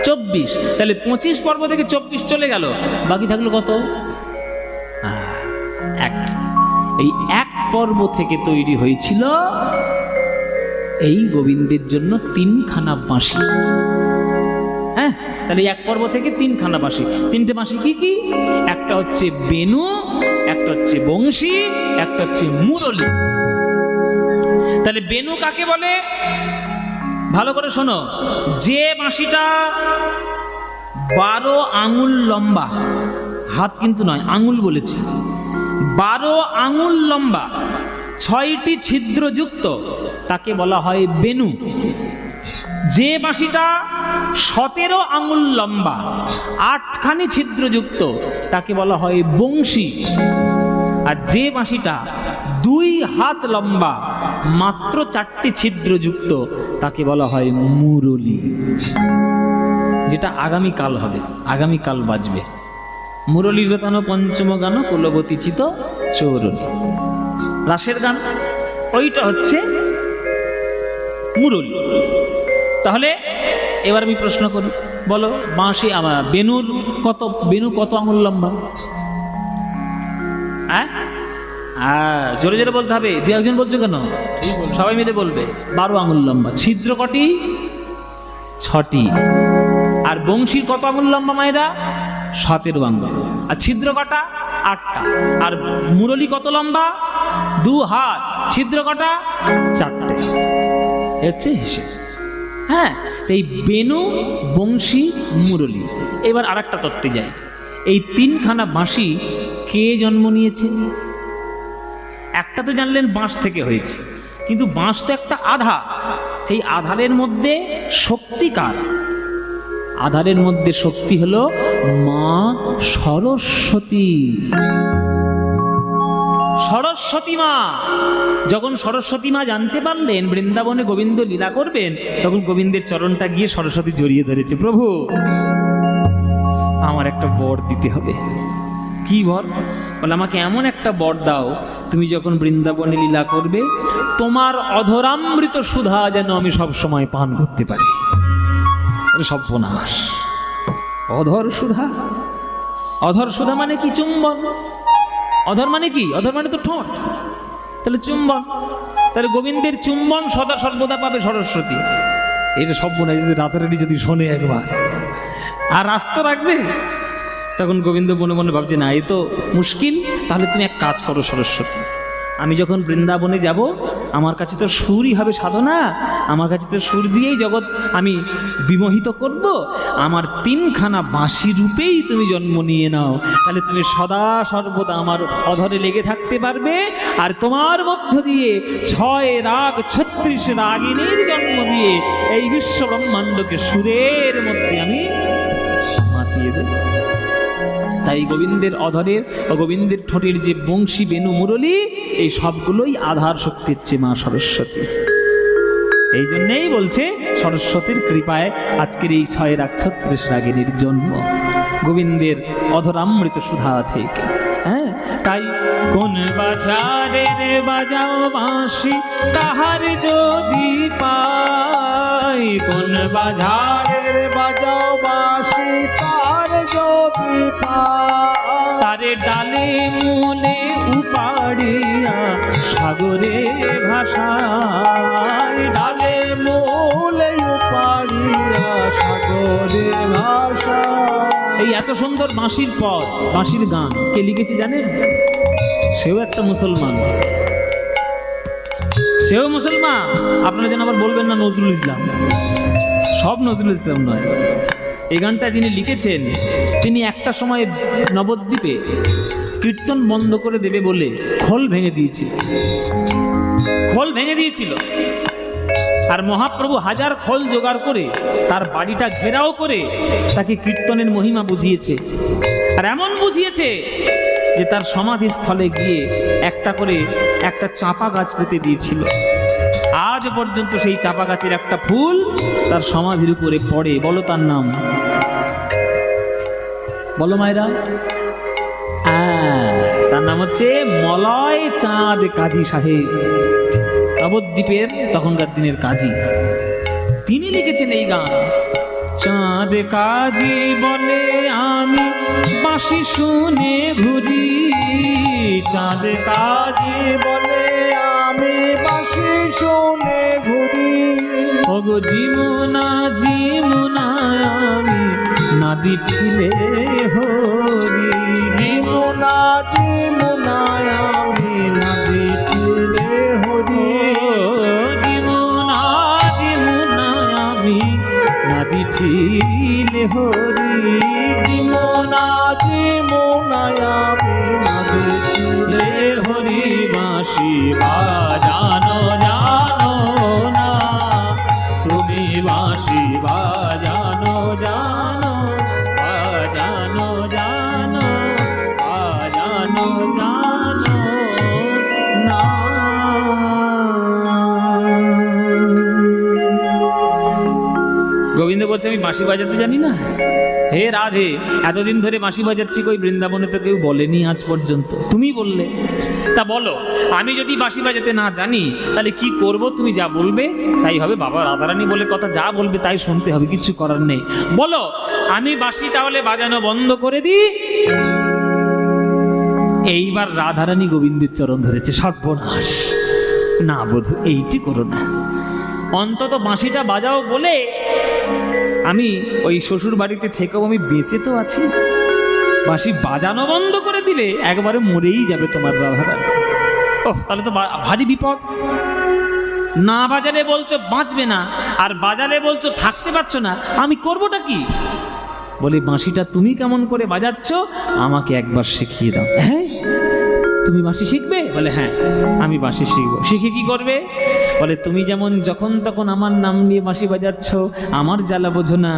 24। তাহলে 25 পর্ব থেকে 24 চলে গেল, বাকি থাকলো কত? 1। এই 1 পর্ব থেকে তৈরি হয়েছিল এই গোবিন্দের জন্য 3খানা বাঁশি। হ্যাঁ, তাহলে 1 পর্ব থেকে 3খানা বাঁশি। 3টে বাঁশি কি কি? একটা হচ্ছে বেনু, একটা হচ্ছে বংশী, একটা হচ্ছে মুরলী। তাহলে বেনু কাকে বলে? ভালো করে শোনো, যে বাঁশিটা 12 আঙুল লম্বা, হাত কিন্তু নয়, আঙুল বলেছি, 12 আঙুল লম্বা, 6টি ছিদ্রযুক্ত, তাকে বলা হয় বেনু। যে বাঁশিটা 17 আঙুল লম্বা, 8খানি ছিদ্রযুক্ত, তাকে বলা হয় বংশী। আর যে বাঁশিটা 2 হাত লম্বা, মাত্র 4টি ছিদ্রযুক্ত, তাকে বলা হয় মুরলী। যেটা আগামীকাল হবে, আগামীকাল বাজবে। মুরলীর গান পঞ্চম গান কুলবতী চিত চৌরণী, রাসের গান, ওইটা হচ্ছে মুরলী। তাহলে এবার আমি প্রশ্ন করি, বলো বাঁশি আমার বেনুর কত, বেনু কত আঙুল লম্বা? জোরে জোরে বলতে হবে, 2-1 বলছো কেন? সবাই মিলে বলবে। 12 আঙুল লম্বা। ছিদ্র কটি? 6টি। আর বংশীর কত আঙুল লম্বা মায়েরা? 17 আঙুল। আর ছিদ্র কটা? 8টা। আর মুরলী কত লম্বা? 2 হাত। ছিদ্র কটা? 4টে। হচ্ছে হিসেব। হ্যাঁ, এই বেনু, বংশী, মুরলী। এবার আর একটা তত্ত্বে যাই। এই 3খানা বাঁশি কে জন্ম নিয়েছে? একটা তো জানলেন বাঁশ থেকে হয়েছে, কিন্তু বাঁশ তো একটা আধার। সেই আধারের মধ্যে শক্তি কার? আধারের মধ্যে শক্তি হলো মা সরস্বতী। সরস্বতী মা। যখন সরস্বতী মা জানতে পারলেন বৃন্দাবনে গোবিন্দ লীলা করবেন, তখন গোবিন্দের চরণটা গিয়ে সরস্বতী জড়িয়ে ধরেছে, প্রভু আমার একটা বর দিতে হবে। কি বর? বলে আমাকে এমন একটা বর দাও, তুমি যখন বৃন্দাবনে লীলা করবে তোমার অধরামৃত সুধা যেন আমি সব সময় পান করতে পারি। সর্বনাশ, অধর সুধা? অধর সুধা মানে কি? চুম্বন। অধর মানে কি? অধর মানে তো ঠোঁট, তাহলে চুম্বন। তাহলে গোবিন্দের চুম্বন সদা সর্বদা পাবে সরস্বতী। এটা সর্বনাশ, যদি রাতারাতি যদি শোনে একবার আর রাস্তা রাখবে, তখন গোবিন্দ মনে মনে ভাবছে না, এ তো মুশকিল। তাহলে তুমি এক কাজ করো সরস্বতী, আমি যখন বৃন্দাবনে যাব আমার কাছে তো সুরই হবে সাধনা, আমার কাছে তো সুর দিয়েই জগৎ আমি বিমোহিত করব। আমার 3খানা বাঁশি রূপেই তুমি জন্ম নিয়ে নাও, তাহলে তুমি সদা সর্বদা আমার অধরে লেগে থাকতে পারবে। আর তোমার মধ্য দিয়ে 6 রাগ 36 রাগিনীর জন্ম দিয়ে এই বিশ্ব ব্রহ্মাণ্ডকে সুরের মধ্যে আমি মাতিয়ে দেব। তাই গোবিন্দের অধরের ও গোবিন্দের ঠোঁটের যে বংশী, বেনু, মুরলী, এই সবগুলোই আধার শক্তি হচ্ছে মা সরস্বতী। এই জন্যেই বলছে সরস্বতীর কৃপায় আজকের এই 6 রাগ 36 রাগিনীর জন্ম, গোবিন্দের অধরামৃত সুধা থেকে। হ্যাঁ, তাই কোন বাজারের বাজাও বাঁশি তাহার যদি পাই, কোন বাজারের বাজাও বাঁশি তার যদি পাই, তারে ডালে মূলে উপাড়িয়া সাগরে ভাষায়, ডালে মূলে উপাড়িয়া সাগরে ভাষা। এই এত সুন্দর বাঁশির পদ, বাঁশির গান কে লিখেছে জানেন? সেও একটা মুসলমান, সেও মুসলমান। আপনারা যেন আবার বলবেন না নজরুল ইসলাম, সব নজরুল ইসলাম নয়। এই গানটা যিনি লিখেছেন তিনি একটা সময় নবদ্বীপে কীর্তন বন্ধ করে দেবে বলে খোল ভেঙে দিয়েছিল, খোল ভেঙে দিয়েছিল। আর মহাপ্রভু হাজার খোল জোগাড় করে তার বাড়িটা ঘেরাও করে তাকে কীর্তনের মহিমা বুঝিয়েছে। আর এমন বুঝিয়েছে যে তার সমাধিস্থলে গিয়ে একটা করে একটা চাপা গাছ পুঁতে দিয়েছিল। আজ পর্যন্ত সেই চাপা গাছের একটা ফুল তার সমাধির উপরে পড়ে। বলো তার নাম, বলো মায়েরা। তার নাম হচ্ছে মলয় চাঁদ কাজী সাহেব, নবদ্বীপের তখনকার দিনের কাজী। তিনি লিখেছেন এই গান। চাঁদ কাজী বলে আমি বাঁশি শুনে ঘুরি, চাঁদ কাজী বলে আমি বাঁশি শুনে ঘুরি। ওগো জীবনা জীবনা আমি নদী ঠিলে হরি, জীবনা জীবনা আমি নদী ঠিলে হরি। জীবনা জীবনা আমি নদী ঠিলে হরি, জীবনা জীবনা আমি নদী ঠিলে হরি। বাঁশি বাজানো জানো না তুমি, বাঁশি বাজানো জানো, বাজানো জানো, বাজানো জানো না। গোবিন্দ বলছে আমি বাঁশি বাজাতে জানি না। হে রাধে, এতদিন ধরে বাঁশি বাজাচ্ছি, কই বৃন্দাবনে তো কেউ বলেনি আজ পর্যন্ত, তুমি বললে। তা বলো, আমি যদি বাঁশি বাজাতে না জানি তাহলে কি করব? তুমি যা বলবে তাই হবে। বাবা রাধারানী বলে কথা, যা বলবে তাই শুনতে হবে, কিছু করার নেই। বলো আমি বাঁশি তাহলে বাজানো বন্ধ করে দিই। এইবার রাধারানী গোবিন্দের চরণ ধরেছে। সর্বনাশ, না বধূ এইটি করো না, অন্তত বাঁশিটা বাজাও বলে আমি ওই শ্বশুর বাড়িতে থেকেও আমি বেঁচে তো আছি। বাঁশি বাজানো বন্ধ করে দিলে একবারে মরেই যাবে তোমার রাধারানী। ওহ, তাহলে তো ভারী বিপদ। না বাজালে বলছো বাঁচবে না, আর বাজালে বলছো থাকতে পারছো না, আমি করবোটা কি? বলে বাঁশিটা তুমি কেমন করে বাজাচ্ছ আমাকে একবার শিখিয়ে দাও। হ্যাঁ, তুমি বাঁশি শিখবে? বলে হ্যাঁ আমি বাঁশি শিখবো। শিখে কি করবে? বলে তুমি যেমন যখন তখন আমার নাম নিয়ে বাঁশি বাজাচ্ছ, আমার জ্বালা বোঝো না।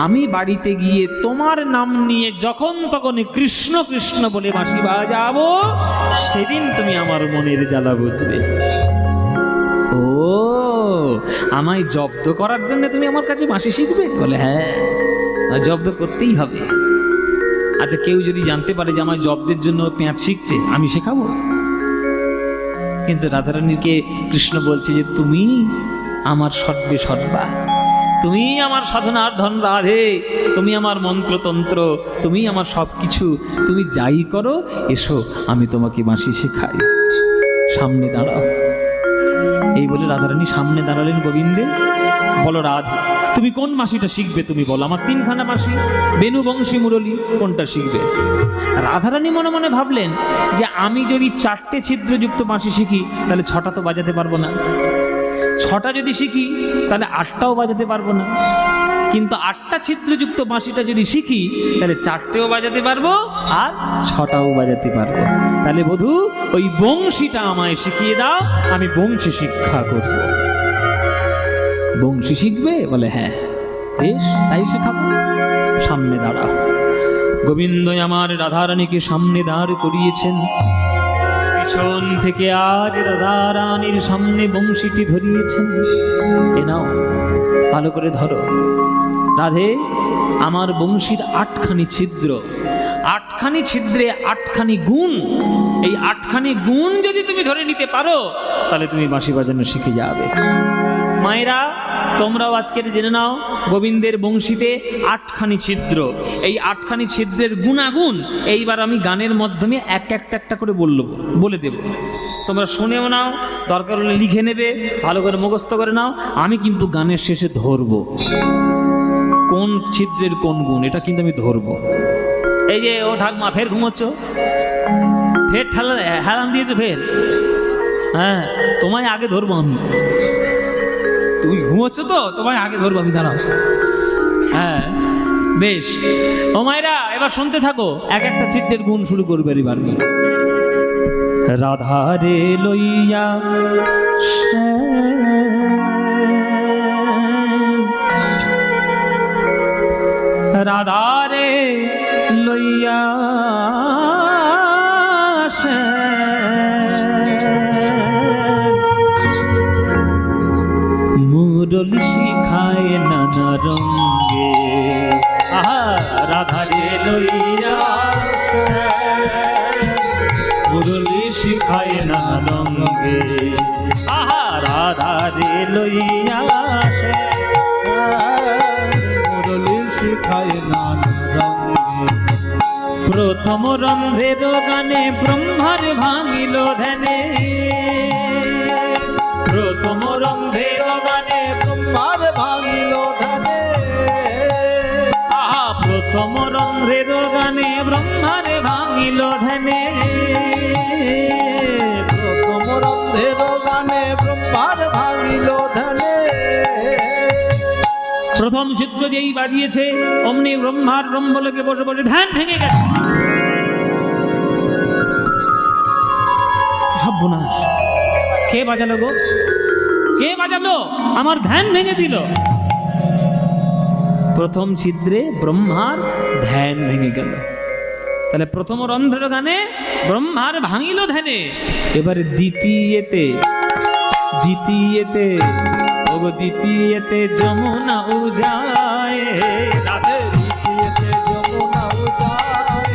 আমি বাড়িতে গিয়ে তোমার নাম নিয়ে যখন তখন কৃষ্ণ কৃষ্ণ বলে বাঁশি বাজাবো, সেদিন তুমি আমার মনের জ্বালা বুঝবে। ও, আমায় জব্দ করার জন্য তুমি আমার কাছে বাঁশি শিখবে? বলে হ্যাঁ, জব্দ করতেই হবে। আচ্ছা, কেউ যদি জানতে পারে যে আমার জব্দের জন্য পেঁয়াজ শিখছে, আমি শেখাবো? কিন্তু রাধারানীকে কৃষ্ণ বলছে যে তুমি আমার সর্বে সর্বা, তুমি আমার সাধনার ধন রাধে, তুমি আমার মন্ত্রতন্ত্র, তুমি আমার সব কিছু, তুমি যাই করো এসো আমি তোমাকে বাঁশি শেখাই, সামনে দাঁড়াও। এই বলে রাধারানী সামনে দাঁড়ালেন গোবিন্দে। বলো রাধে, তুমি কোন বাঁশিটা শিখবে? তুমি বলো, আমার তিনখানা বাঁশি, বেনু বংশী মুরলী, কোনটা শিখবে? রাধারানী মনে মনে ভাবলেন যে আমি যদি 4টে ছিদ্রযুক্ত বাঁশি শিখি তাহলে 6টা তো বাজাতে পারবো না, 6টা যদি শিখি তাহলে 8টাও বাজাতে পারবো না, কিন্তু 8টা ছিদ্রযুক্ত বাঁশিটা যদি শিখি তাহলে 4টেও বাজাতে পারবো আর 6টাও বাজাতে পারবো। তাহলে বধূ ওই বংশীটা আমায় শিখিয়ে দাও, আমি বংশী শিক্ষা করব। বংশী শিখবে? বলে হ্যাঁ, বেশ তাই শেখাবো, সামনে দাঁড়াও। গোবিন্দ আমার রাধারানীকে সামনে দাঁড় করিয়েছেন, পিছন থেকে আজ রাধারানীর সামনে বংশীটি ধরিয়েছেন। এ নাও, ভালো করে ধরো। রাধে, আমার বংশীর 8খানি ছিদ্র, 8খানি ছিদ্রে 8খানি গুণ। এই 8খানি গুণ যদি তুমি ধরে নিতে পারো তাহলে তুমি বাঁশি বাজানো শিখে যাবে। মায়েরা, তোমরাও আজকের জেনে নাও, গোবিন্দের বংশীতে 8খানি ছিদ্র। এই 8খানি ছিদ্রের গুণাগুণ এইবার আমি গানের মাধ্যমে একটা করে বলে দেব। তোমরা শুনেও নাও, দরকার হলে লিখে নেবে, ভালো করে মুখস্থ করে নাও। আমি কিন্তু গানের শেষে ধরবো কোন ছিদ্রের কোন গুণ, এটা কিন্তু আমি ধরবো। এই যে ও ঠাকমা ফের ঘুমোচ্ছ, ফের হেলান দিয়েছো ফের। হ্যাঁ, তোমায় আগে ধরবো আমি, তুমি ঘুমোচ্ছ তো, তোমায় আগে ধরবো আমি, দাঁড়াও। হ্যাঁ বেশ, ও মায়েরা এবার শুনতে থাকো, এক একটা চিত্রের গুণ শুরু করবে এবার। রাধারে লইয়া রাধারে লইয়া মুরলি শিখায় নানা রঙ্গে। আহা, রাধারে লইয়া মুরলি শিখায় নানা রঙ্গে। আহা, রাধারে লইয়া মুরলি শিখায় নানা রঙ্গে। প্রথম রন্ধ্রের গানে ব্রহ্মার ভাঙিল ধ্যানে। প্রথম রন্ধ্রের গানে ব্রহ্মার ভাঙিল ধ্যানে। আহা, প্রথম রন্ধ্রের গানে ব্রহ্মার ভাঙিল ধ্যানে। প্রথম রন্ধ্রের গানে ব্রহ্মার ভাঙিল ধ্যানে। প্রথম চিত্র যেই বাজিয়েছে অমনি ব্রহ্মার ব্রহ্মলোকে বসে বসে ধ্যান ভেঙে গেছে। সর্বনাশ, কে বাজালো গো, কে বাজালো? আমার ধ্যান ভেঙে দিল। প্রথম ছিদ্রে ব্রহ্মার ধ্যান ভেঙে গেল। তাহলে প্রথম রন্ধ্রের গানে ব্রহ্মার ভাঙিল ধ্যানে। এবারে দ্বিতীয়তে ওগো দ্বিতীয়তে যমুনা উজায়। রাধে দ্বিতীয়তে যমুনা উজায়।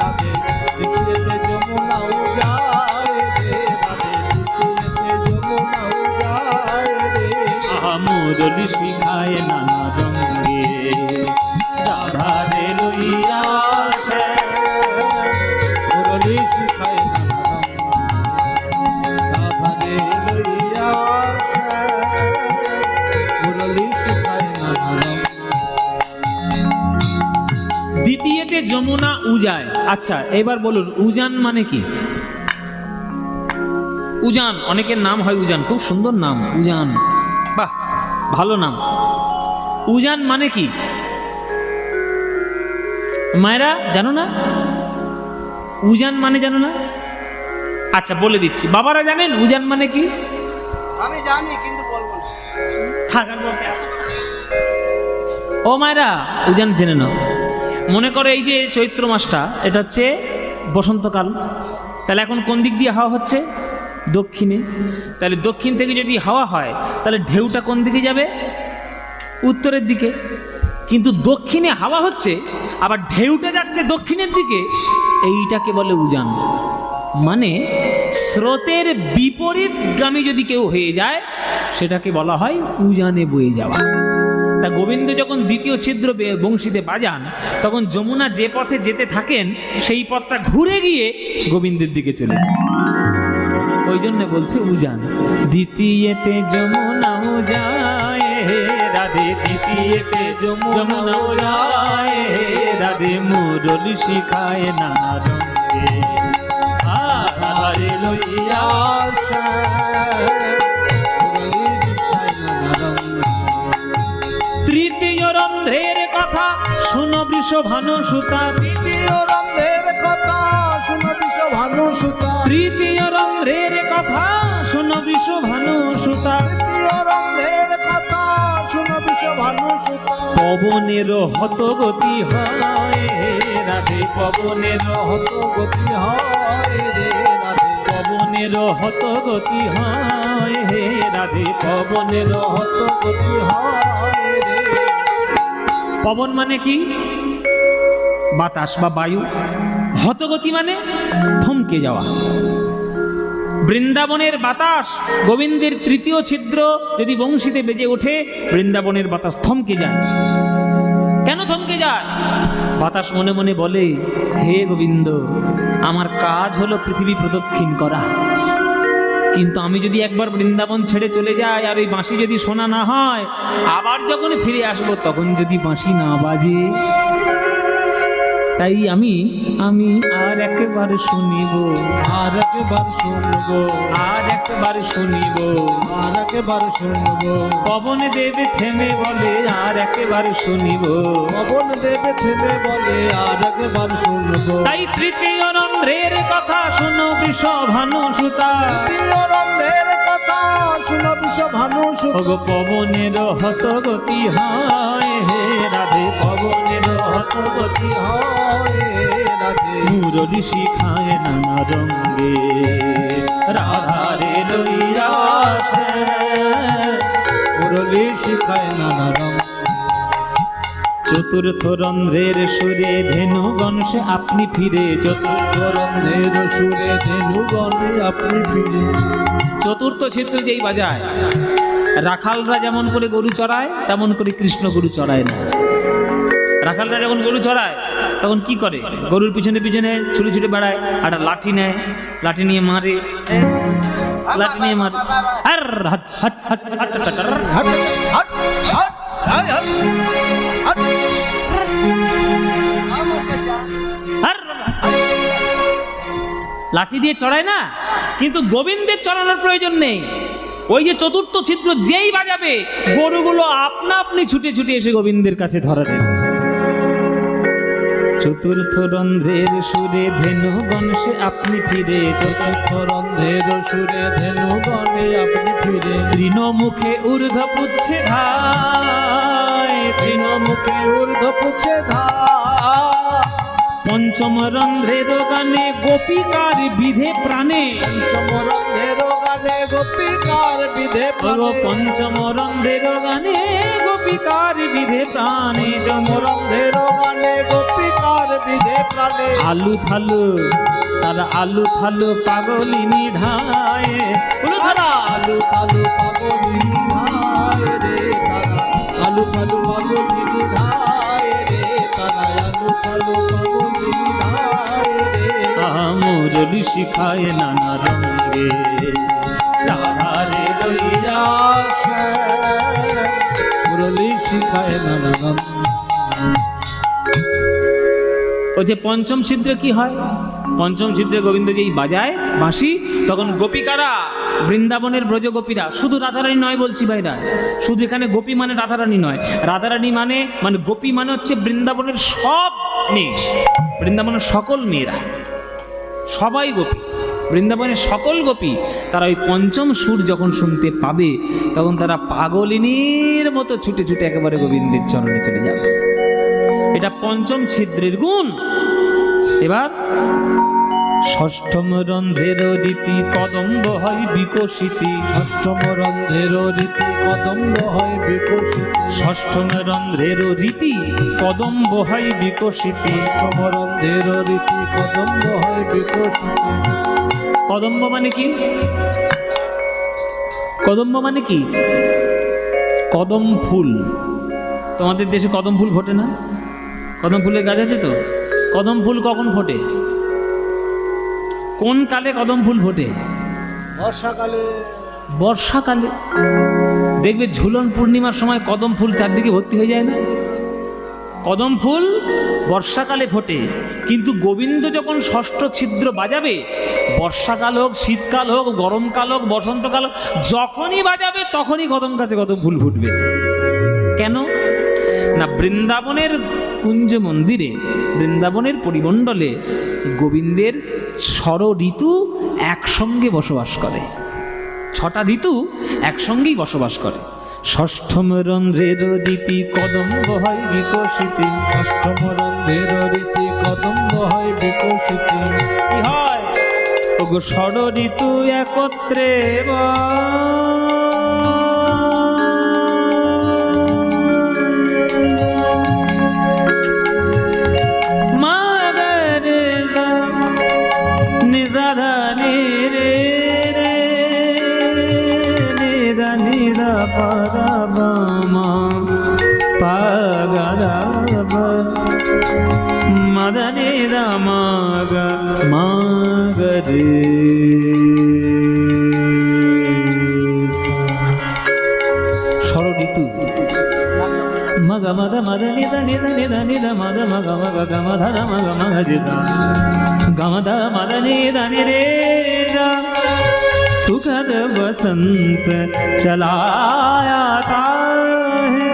রাধে দ্বিতীয়তে যমুনা উজায়। রাধে দ্বিতীয়তে যমুনা উজায়। আহা, মুরলি শিখায় নানা রঙ্গে। রাধারে লইয়া মুরলি শিখায় নানা রঙ্গে। রাধারে লইয়া মুরলি শিখায় নানা রঙ্গে। দ্বিতীয়তে যমুনা উজায়। আচ্ছা এবার বলুন, উজান মানে কি? উজান, অনেকের নাম হয় উজান, খুব সুন্দর নাম উজান, বাহ ভালো নাম। উজান মানে কি মায়েরা জানো না? উজান মানে জানো না? আচ্ছা বলে দিচ্ছি, বাবারা জানেন উজান মানে কি? আমি জানি কিন্তু বলবো না। ও মায়েরা উজান জেনে নাও। মনে করো এই যে চৈত্র মাসটা, এটা হচ্ছে বসন্তকাল। তাহলে এখন কোন দিক দিয়ে হাওয়া হচ্ছে? দক্ষিণে। তাহলে দক্ষিণ থেকে যদি হাওয়া হয় তাহলে ঢেউটা কোন দিকে যাবে? উত্তরের দিকে। কিন্তু দক্ষিণে হাওয়া হচ্ছে আবার ঢেউটা যাচ্ছে দক্ষিণের দিকে, এইটাকে বলে উজান। মানে স্রোতের বিপরীতগামী যদি কেউ হয়ে যায় সেটাকে বলা হয় উজানে বয়ে যাওয়া। তা গোবিন্দ যখন দ্বিতীয় ছিদ্র বংশীতে বাজান তখন যমুনা যে পথে যেতে থাকেন সেই পথটা ঘুরে গিয়ে গোবিন্দের দিকে চলে যায়, ওই জন্য বলছে উজান। দ্বিতীয়তে যমুনা উজায় রাধে, দ্বিতীয়তে যমুনা উজায় রাধে, মুরলি শিখায় নানা রঙ্গে। আহারে লইয়া তৃতীয় রন্ধ্রের কথা শুনো বৃষভানু সুতা। তৃতীয় রন্ধ্রের কথা শুনো বৃষভানু সুতা। তৃতীয় রন্ধ্রের কথা শুনো বৃষভানু সুতা। তৃতীয় রন্ধ্রের কথা শুনো বৃষভানু সুতা। পবনের হত গতি হয় রাধে, পবনের হত গতি হয় রে রাধে। পবনের হত গতি হয় হে রাধে, পবনের হত গতি হয় রে। পবন মানে কি? বাতাস বা বায়ু। হতগতি মানে থমকে যাওয়া। বৃন্দাবনের বাতাস গোবিন্দের তৃতীয় ছিদ্র যদি বংশীতে বেজে ওঠে, বৃন্দাবনের বাতাস থমকে যায়। কেন থমকে যায়? বাতাস মনে মনে বলে, হে গোবিন্দ, আমার কাজ হলো পৃথিবী প্রদক্ষিণ করা, কিন্তু আমি যদি একবার বৃন্দাবন ছেড়ে চলে যাই আর ওই বাঁশি যদি শোনা না হয়, আবার যখন ফিরে আসবো তখন যদি বাঁশি না বাজে, তাই আমি আর একবার শুনিব, আর একবার শুনবো, আর একবার শুনিব। আর একবার শুনবো, পবন দেবে থেমে বলে আর একবার শুনিব। পবন দেবে থেমে বলে আর একবার শুনবো। তাই তৃতীয় রন্ধ্রের কথা শুনো বৃষভানু সুতা। তৃতীয় রন্ধের কথা শুনো বৃষভানু সুতা। ওগো পবনের হতগতি হয় হে রাধে, পবনের হতগতি হয় রাধে, মুরলি শিখায় নানা রঙ্গে রাধারে লইয়া আসে। মুরলি শিখায় নানা রঙ। চতুর্থ রন্ধ্রের সুরে ধেনুগণ সে আপনি ফিরে। চতুর্থ রন্ধের সুরে ধেনুগণে আপনি ফিরে। চতুর্থ ছিদ্র যেই বাজায়, রাখালরা যেমন করে গরু চড়ায় তেমন করে কৃষ্ণ গরু চড়ায় না। রাখালরা যখন গরু চড়ায় তখন কি করে, গরুর পিছনে পিছনে ছুটে ছুটে বেড়ায়, একটা লাঠি নেয়, লাঠি নিয়ে মারে, লাঠি নিয়ে মারে, আর হাট হাট হাট হাট হাট হাট। হাট হাট হাট হাট হাট হাট। আর লাঠি দিয়ে চড়ায় না, কিন্তু গোবিন্দের চড়ানোর প্রয়োজন নেই। ওই যে চতুর্থ ছিদ্র যেই বাজাবে, গরুগুলো আপনা আপনি ছুটে ছুটে এসে গোবিন্দের কাছে ধরা দেবে। চতুর্থ রন্ধ্রের সুরে ধেনুগণ সে আপনি ফিরে। চতুর্থ রন্ধের সুরে ধেনুগণে আপনি ফিরে। তৃণমুখে ঊর্ধ্ব পুচ্ছে ধায়, তৃণমুখে ঊর্ধ্ব পুছে ধা। পঞ্চম রন্ধ্রের গানে গোপিকার বিধে প্রাণে। পঞ্চম রন্ধের গানে গোপিকার বিধে প্রাণে। পঞ্চম রন্ধ্রের গানে গোপিকার বিধে প্রাণে। রন্ধের গানে গোপিকার বিধে প্রাণে। আলু থালু তারা আলু থালু পাগলিনী ঢায়। তারা আলু কালু পাগলিনী ধায় রে, তারা আলু কালু পাগলিনী ধায় রে, তারা আলু কালু পাগলিনী ধায় রে। মুরলি শিখায় নানা রঙে রাধারে লইয়া আসে, মুরলি শিখায় নানা রঙ। ও যে পঞ্চম ছিদ্রে কি হয়, পঞ্চম ছিদ্রে গোবিন্দ যেই বাজায় বাঁশি, তখন গোপিকারা, বৃন্দাবনের ব্রজ গোপীরা, শুধু রাধারানী নয় বলছি ভাইরা, শুধু এখানে গোপী মানে রাধারানী নয়, রাধারানী মানে মানে গোপী মানে হচ্ছে বৃন্দাবনের সব মেয়ে, বৃন্দাবনের সকল মেয়েরা, সবাই গোপী, বৃন্দাবনের সকল গোপী। তারা ওই পঞ্চম সুর যখন শুনতে পাবে তখন তারা পাগলিনীর মতো ছুটে ছুটে একেবারে গোবিন্দের চরণে চলে যাবে। এটা পঞ্চম ছিদ্রের গুণ। এবার ষষ্ঠম রন্ধ্রের রীতি কদম্ব হয় বিকশিতি। ষষ্ঠম রন্ধের রীতি কদম্ব হয় বিকশিত। ষষ্ঠম রন্ধ্রের রীতি কদম্ব হয় বিকশিতি। ষষ্ঠম রন্ধের রীতি কদম্ব হয় বিকশিত। কদম্ব মানে কি? কদম্ব মানে কি? কদম ফুল। তোমাদের দেশে কদম ফুল ফোটে না? কদম ফুলের গাছ আছে তো? কদম ফুল কখন ফোটে? কোন কালে কদম ফুল ফোটে? বর্ষাকালে। বর্ষাকালে। দেখবে ঝুলন পূর্ণিমার সময় কদম ফুল চারদিকে ভর্তি হয়ে যায় না? কদম ফুল বর্ষাকালে ফোটে, কিন্তু গোবিন্দ যখন ষষ্ঠ ছিদ্র বাজাবে, বর্ষাকাল হোক, শীতকাল হোক, গরমকাল হোক, বসন্তকাল হোক, যখনই বাজাবে তখনই কদম গাছে কদম ফুল ফুটবে। কেন না, বৃন্দাবনের কুঞ্জ মন্দিরে, বৃন্দাবনের পরিমণ্ডলে গোবিন্দের 6 ঋতু একসঙ্গে বসবাস করে, 6টা ঋতু একসঙ্গেই বসবাস করে। ষষ্ঠম রন্ধ্রের রীতি কদম্ব হয় বিকশিতি। ষষ্ঠম রন্ধের রীতি কদম্ব হয় বিকশিত। কি হয়? ওগো 6 ঋতু একত্রে মদনে রামাগ মাগরে। ষড় ঋতু মগ মদ মদ নিদ নিদ নিদ নিদ মদ মগ মগ গম ধ মগ মগ জিদ গম দ মদ নিদ নিরে सुखद बसंत चला आता है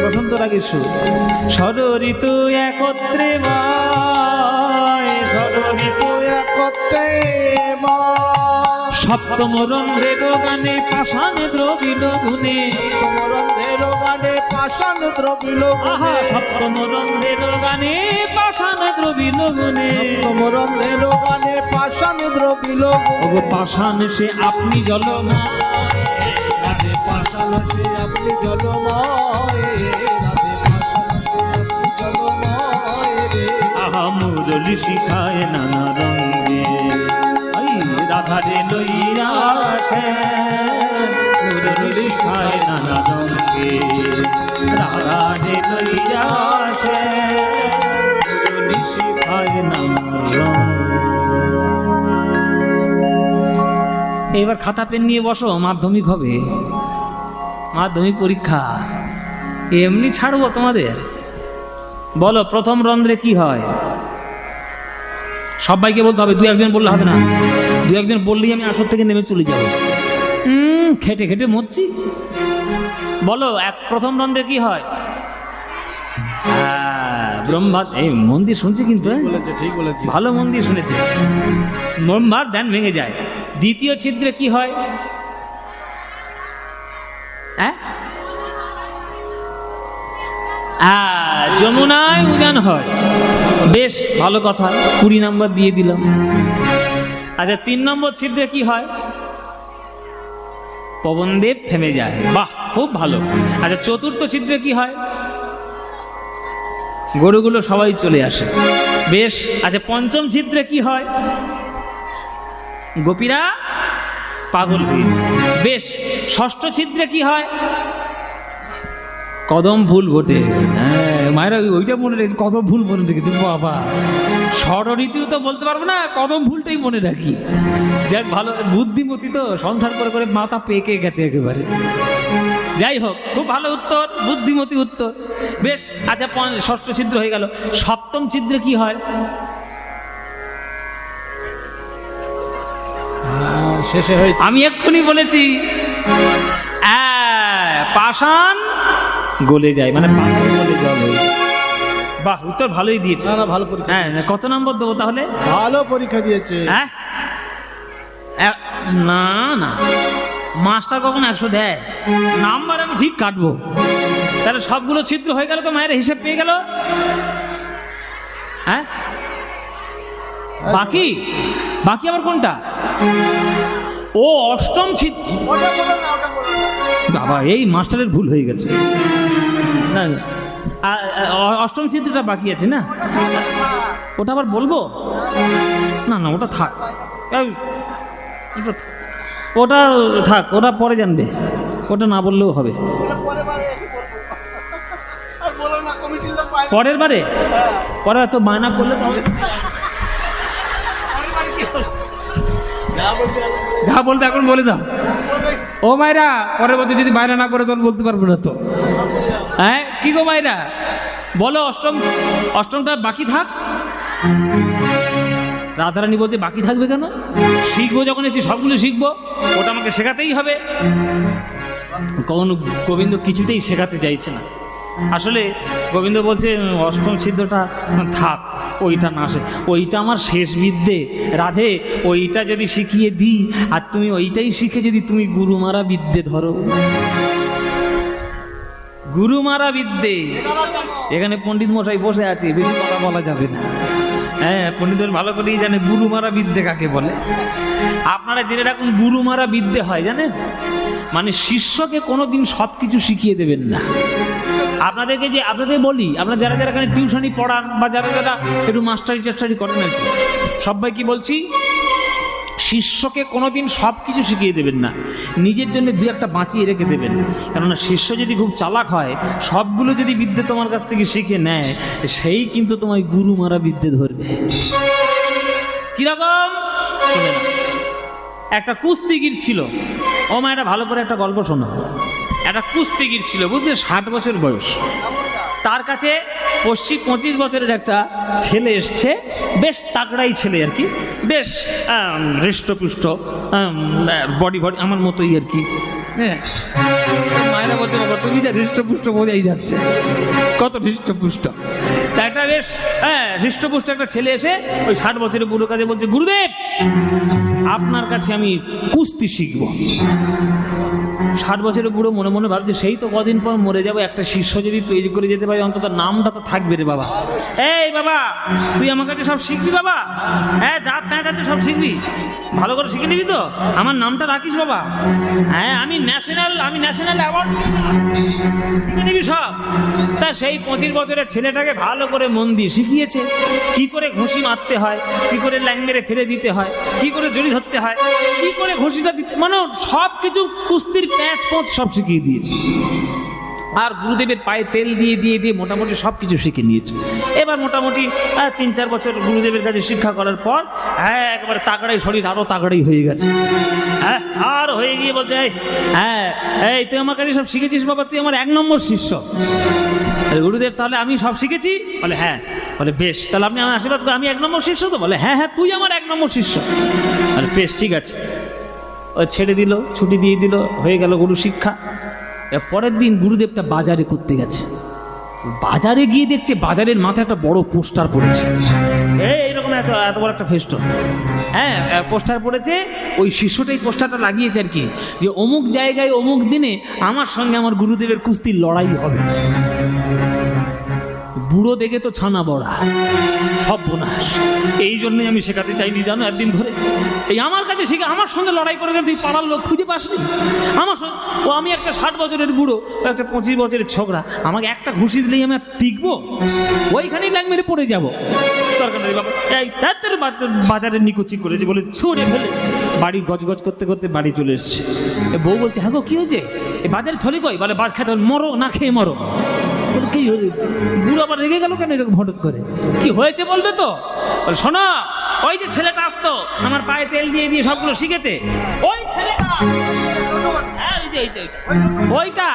বসন্ত রাগের সুর ষড় ঋতু একত্রে বায় ষড় ঋতু একত্রে মা সপ্তম রন্ধ্রের গানে পাষাণ দ্রবিল গুণে রন্ধের গানে পাষাণ দ্রবিল আহা সপ্তম রন্ধ্রের গানে পাষাণ দ্রবিল গুণে রন্ধের গানে পাষাণ দ্রবিল ওগো পাষাণ সে আপনি জলময় রাধে পাষাণ সে আপনি জলময় রাধে পাষাণ সে আপনি জলময় রে আহা মুরলি শিখায় নানা রঙে আই রাধারে লইয়া সে মুরলি শিখায় নানা রঙে রাধারে লইয়া সে মুরলি শিখায় নানা রঙে। এবার খাতা পেন নিয়ে বসো, মাধ্যমিক হবে, মাধ্যমিক পরীক্ষা। এমনি ছাড়বো তোমাদের? বলো প্রথম রন্ধ্রে কি হয়? সবাইকে বলতে হবে, দু একজন বললে হবে না। দু একজন বললেই আমি আসর থেকে নেমে চলে যাব। খেটে খেটে মরছি। বলো প্রথম রন্ধ্রে কি হয়? ব্রহ্মা, এই মন্দির শুনছি কিন্তু, বলেছে, ঠিক বলেছি, ভালো মন্দির শুনেছে। ব্রহ্মার ধ্যান ভেঙে যায়। দ্বিতীয় ছিদ্রে কি হয়? যমুনায় উজান হয়। বেশ ভালো কথা, 20 নম্বর দিয়ে দিলাম। আচ্ছা 3 নম্বর ছিদ্রে কি হয়? পবনদেব থেমে যায়। বাহ, খুব ভালো। আচ্ছা চতুর্থ ছিদ্রে কি হয়? গরুগুলো সবাই চলে আসে। বেশ। আচ্ছা পঞ্চম ছিদ্রে কি হয়? গোপীরা পাগল হয়ে যায়। বেশ। ষষ্ঠ ছিদ্রে কি হয়? কদম ফুল ফোটে। হ্যাঁ মায়েরা ওইটা মনে রেখেছে, কদম ফুল মনে রেখেছে। বাবা, ষড় ঋতু তো বলতে পারবো না, কদম ফুলটাই মনে রাখি। যাক ভালো, বুদ্ধিমতী তো, সংসার করে করে মাথা পেকে গেছে একেবারে। যাই হোক, খুব ভালো উত্তর, বুদ্ধিমতী উত্তর। বেশ। আচ্ছা ষষ্ঠ ছিদ্র হয়ে গেল। সপ্তম ছিদ্রে কি হয়? শেষে হয়েছে। আমি এক্ষুনি বলেছি, পাষাণ গলে যায়, মানে পাথর গলে জল হয়ে যায়। বাহ, উত্তর ভালোই দিয়েছে। না না, ভালো পরীক্ষা। হ্যাঁ, কত নম্বর দেবো তাহলে? ভালো পরীক্ষা দিয়েছে। হ্যাঁ না না, মাস্টার কখনো 100 দেয়? নাম্বার আমি ঠিক কাটবো। তাহলে সবগুলো ছিদ্র হয়ে গেল তো, মায়ের হিসেব পেয়ে গেল। হ্যাঁ, বাকি বাকি আবার কোনটা? ও অষ্টম ছিদ্র। বাবা, এই মাস্টারের ভুল হয়ে গেছে। না, অষ্টম ছিদ্রটা বাকি আছে না? ওটা আবার বলবো? না না, ওটা থাক, ওটা থাক, ওটা পরে জানবে, ওটা না বললেও হবে। পরের বারে? পরে তো বায়না করলে তাহলে যা বলবে এখন বলে দাও। ও মায়েরা, পরের বছর যদি বায়না না করে তখন বলতে পারবো না তো। হ্যাঁ কি গো মায়েরা, বলো অষ্টমটা বাকি থাক। রাধারানী বলছে বাকি থাকবে কেন? শিখবো যখন এসে সবগুলো শিখবো, ওটা আমাকে শেখাতেই হবে। গোবিন্দ কিছুতেই শেখাতে চাইছে না। আসলে গোবিন্দ বলছে অষ্টম ছিদ্রটা থাক, ওইটা না আসে, ওইটা আমার শেষ বিদ্যে। রাধে, ওইটা যদি শিখিয়ে দিই আর তুমি ওইটাই শিখে যদি তুমি গুরুমারা বিদ্যে ধরো, গুরুমারা বিদ্যে। এখানে পণ্ডিত মশাই বসে আছে, বেশি কথা বলা যাবে না। হ্যাঁ, পণ্ডিতদের ভালো করেই জানে গুরুমারা বিদ্যে কাকে বলে। আপনারা জেনে রাখুন, গুরুমারা বিদ্যে হয় জানেন, মানে শিষ্যকে কোনোদিন সব কিছু শিখিয়ে দেবেন না। আপনাদেরকে যে আপনাদের বলি, আপনারা যারা যারা এখানে টিউশনি পড়ান বা যারা যারা একটু মাস্টারি টাস্টারি করেন আর কি, সবাইকে বলছি, শিষ্যকে কোনোদিন সব কিছু শিখিয়ে দেবেন না, নিজের জন্য দু একটা বাঁচিয়ে রেখে দেবেন। কেননা শিষ্য যদি খুব চালাক হয়, সবগুলো যদি বিদ্যে তোমার কাছ থেকে শিখে নেয়, সেই কিন্তু তোমায় গুরু মারা বিদ্যে ধরবে। কিরকম? শুনে না, একটা কুস্তিগির ছিল। ও মা, এটা ভালো করে একটা গল্প শোনো। একটা কুস্তিগির ছিল, বুঝলে, 60 বছর বয়স। তার কাছে 25 বছরের একটা ছেলে এসছে, বেশ তাগড়াই ছেলে আর কি, বেশ হৃষ্টপুষ্ট, বডি আমার মতোই আর কি। হ্যাঁ, মায়েরা বলছে বাবা তুমি যা হৃষ্টপুষ্ট বোঝাই যাচ্ছে, কত হৃষ্টপুষ্ট। তা একটা বেশ হৃষ্টপুষ্ট একটা ছেলে এসে ওই 60 বছরের বুড়ো কাছে বলছে, গুরুদেব আপনার কাছে আমি কুস্তি শিখবো। 60 বছরের বুড়ো মনে মনে ভাবছে সেই তো কদিন পর মরে যাবো, একটা শিষ্য যদি তৈরি করে যেতে পারি অন্তত নামটা তো থাকবে রে বাবা। এই বাবা তুই আমার কাছে সব শিখবি বাবা, হ্যাঁ জাত প্যাঁচ আছে সব শিখবি, ভালো করে শিখে নিবি তো, আমার নামটা রাখিস বাবা। হ্যাঁ আমি ন্যাশনাল অ্যাওয়ার্ড শিখে নিবি সব। তা সেই 25 বছরের ছেলেটাকে ভালো করে মন দিয়ে শিখিয়েছে কি করে ঘুষি মারতে হয়, কি করে ল্যাং মেরে ফেলে দিতে হয়, কি করে জড়ি ধরতে হয়, কি করে ঘুষিটা দিতে, মানে সব কিছু কুস্তির প্যাঁচ পোঁচ সব শিখিয়ে দিয়েছে। আর গুরুদেবের পায়ে তেল দিয়ে দিয়ে দিয়ে মোটামুটি সব কিছু শিখে নিয়েছে। এবার মোটামুটি 3-4 বছর গুরুদেবের কাছে শিক্ষা করার পর একবারে তাগড়াই শরীর, আরও তাগড়াই হয়ে গেছে। হ্যাঁ আর হয়ে গিয়ে বলছে এই তুই আমার কাছে সব শিখেছিস বাবা, তুই আমার 1 নম্বর শিষ্য। গুরুদেব তাহলে আমি সব শিখেছি? বলে হ্যাঁ। বলে বেশ, তাহলে আপনি আমার আশীর্বাদ করে, আমি 1 নম্বর শিষ্য তো? বলে হ্যাঁ তুই আমার 1 নম্বর শিষ্য। বলে বেশ ঠিক আছে। ও ছেড়ে দিল, ছুটি দিয়ে দিল, হয়ে গেল গুরু শিক্ষা। পরের দিন গুরুদেবটা বাজারে করতে গেছে, বাজারে গিয়ে দেখছে বাজারের মাথায় একটা বড় পোস্টার পড়েছে, এইরকম এত বড় একটা ফেস্টুন, হ্যাঁ পোস্টার পড়েছে। ওই শিষ্যটাই পোস্টারটা লাগিয়েছে আর কি, যে অমুক জায়গায় অমুক দিনে আমার সঙ্গে আমার গুরুদেবের কুস্তির লড়াই হবে। বুড়ো দেখে তো ছানা বড়া, সব বোনাস। এই জন্যই আমি শেখাতে চাইনি জানো, একদিন ধরে এই আমার কাছে শিখে আমার সঙ্গে লড়াই করে তুই পাড়ার লোক খুঁজে পাসনি আমার সঙ্গে। ও আমি একটা 60 বছরের বুড়ো, ও একটা 25 বছরের ছোকরা, আমাকে একটা ঘুষি দিলেই আমি টিকবো? ওইখানেই ল্যাং মেরে পড়ে যাবো, দরকার নেই বাবা। এই তার বাজারের নিকুচি করেছে বলে ছুঁড়ে ফেলে বাড়ি গজগজ করতে করতে বাড়ি চলে এসছে। বউ বলছে হ্যাঁ গো কি হয়েছে, এই বাজারে থলি কই? বলে বাজ খেতে মরো না খেয়ে মরো। কি হলো? বুড়ো আবার রেগে গেল কেন এরকম হঠাৎ করে? কি হয়েছে বলবে তো? শোনো, ওই যে ছেলেটা আসতো আমার পায়ে তেল দিয়ে দিয়ে সবগুলো শিখেছে, ওই ছেলেটা ওইটা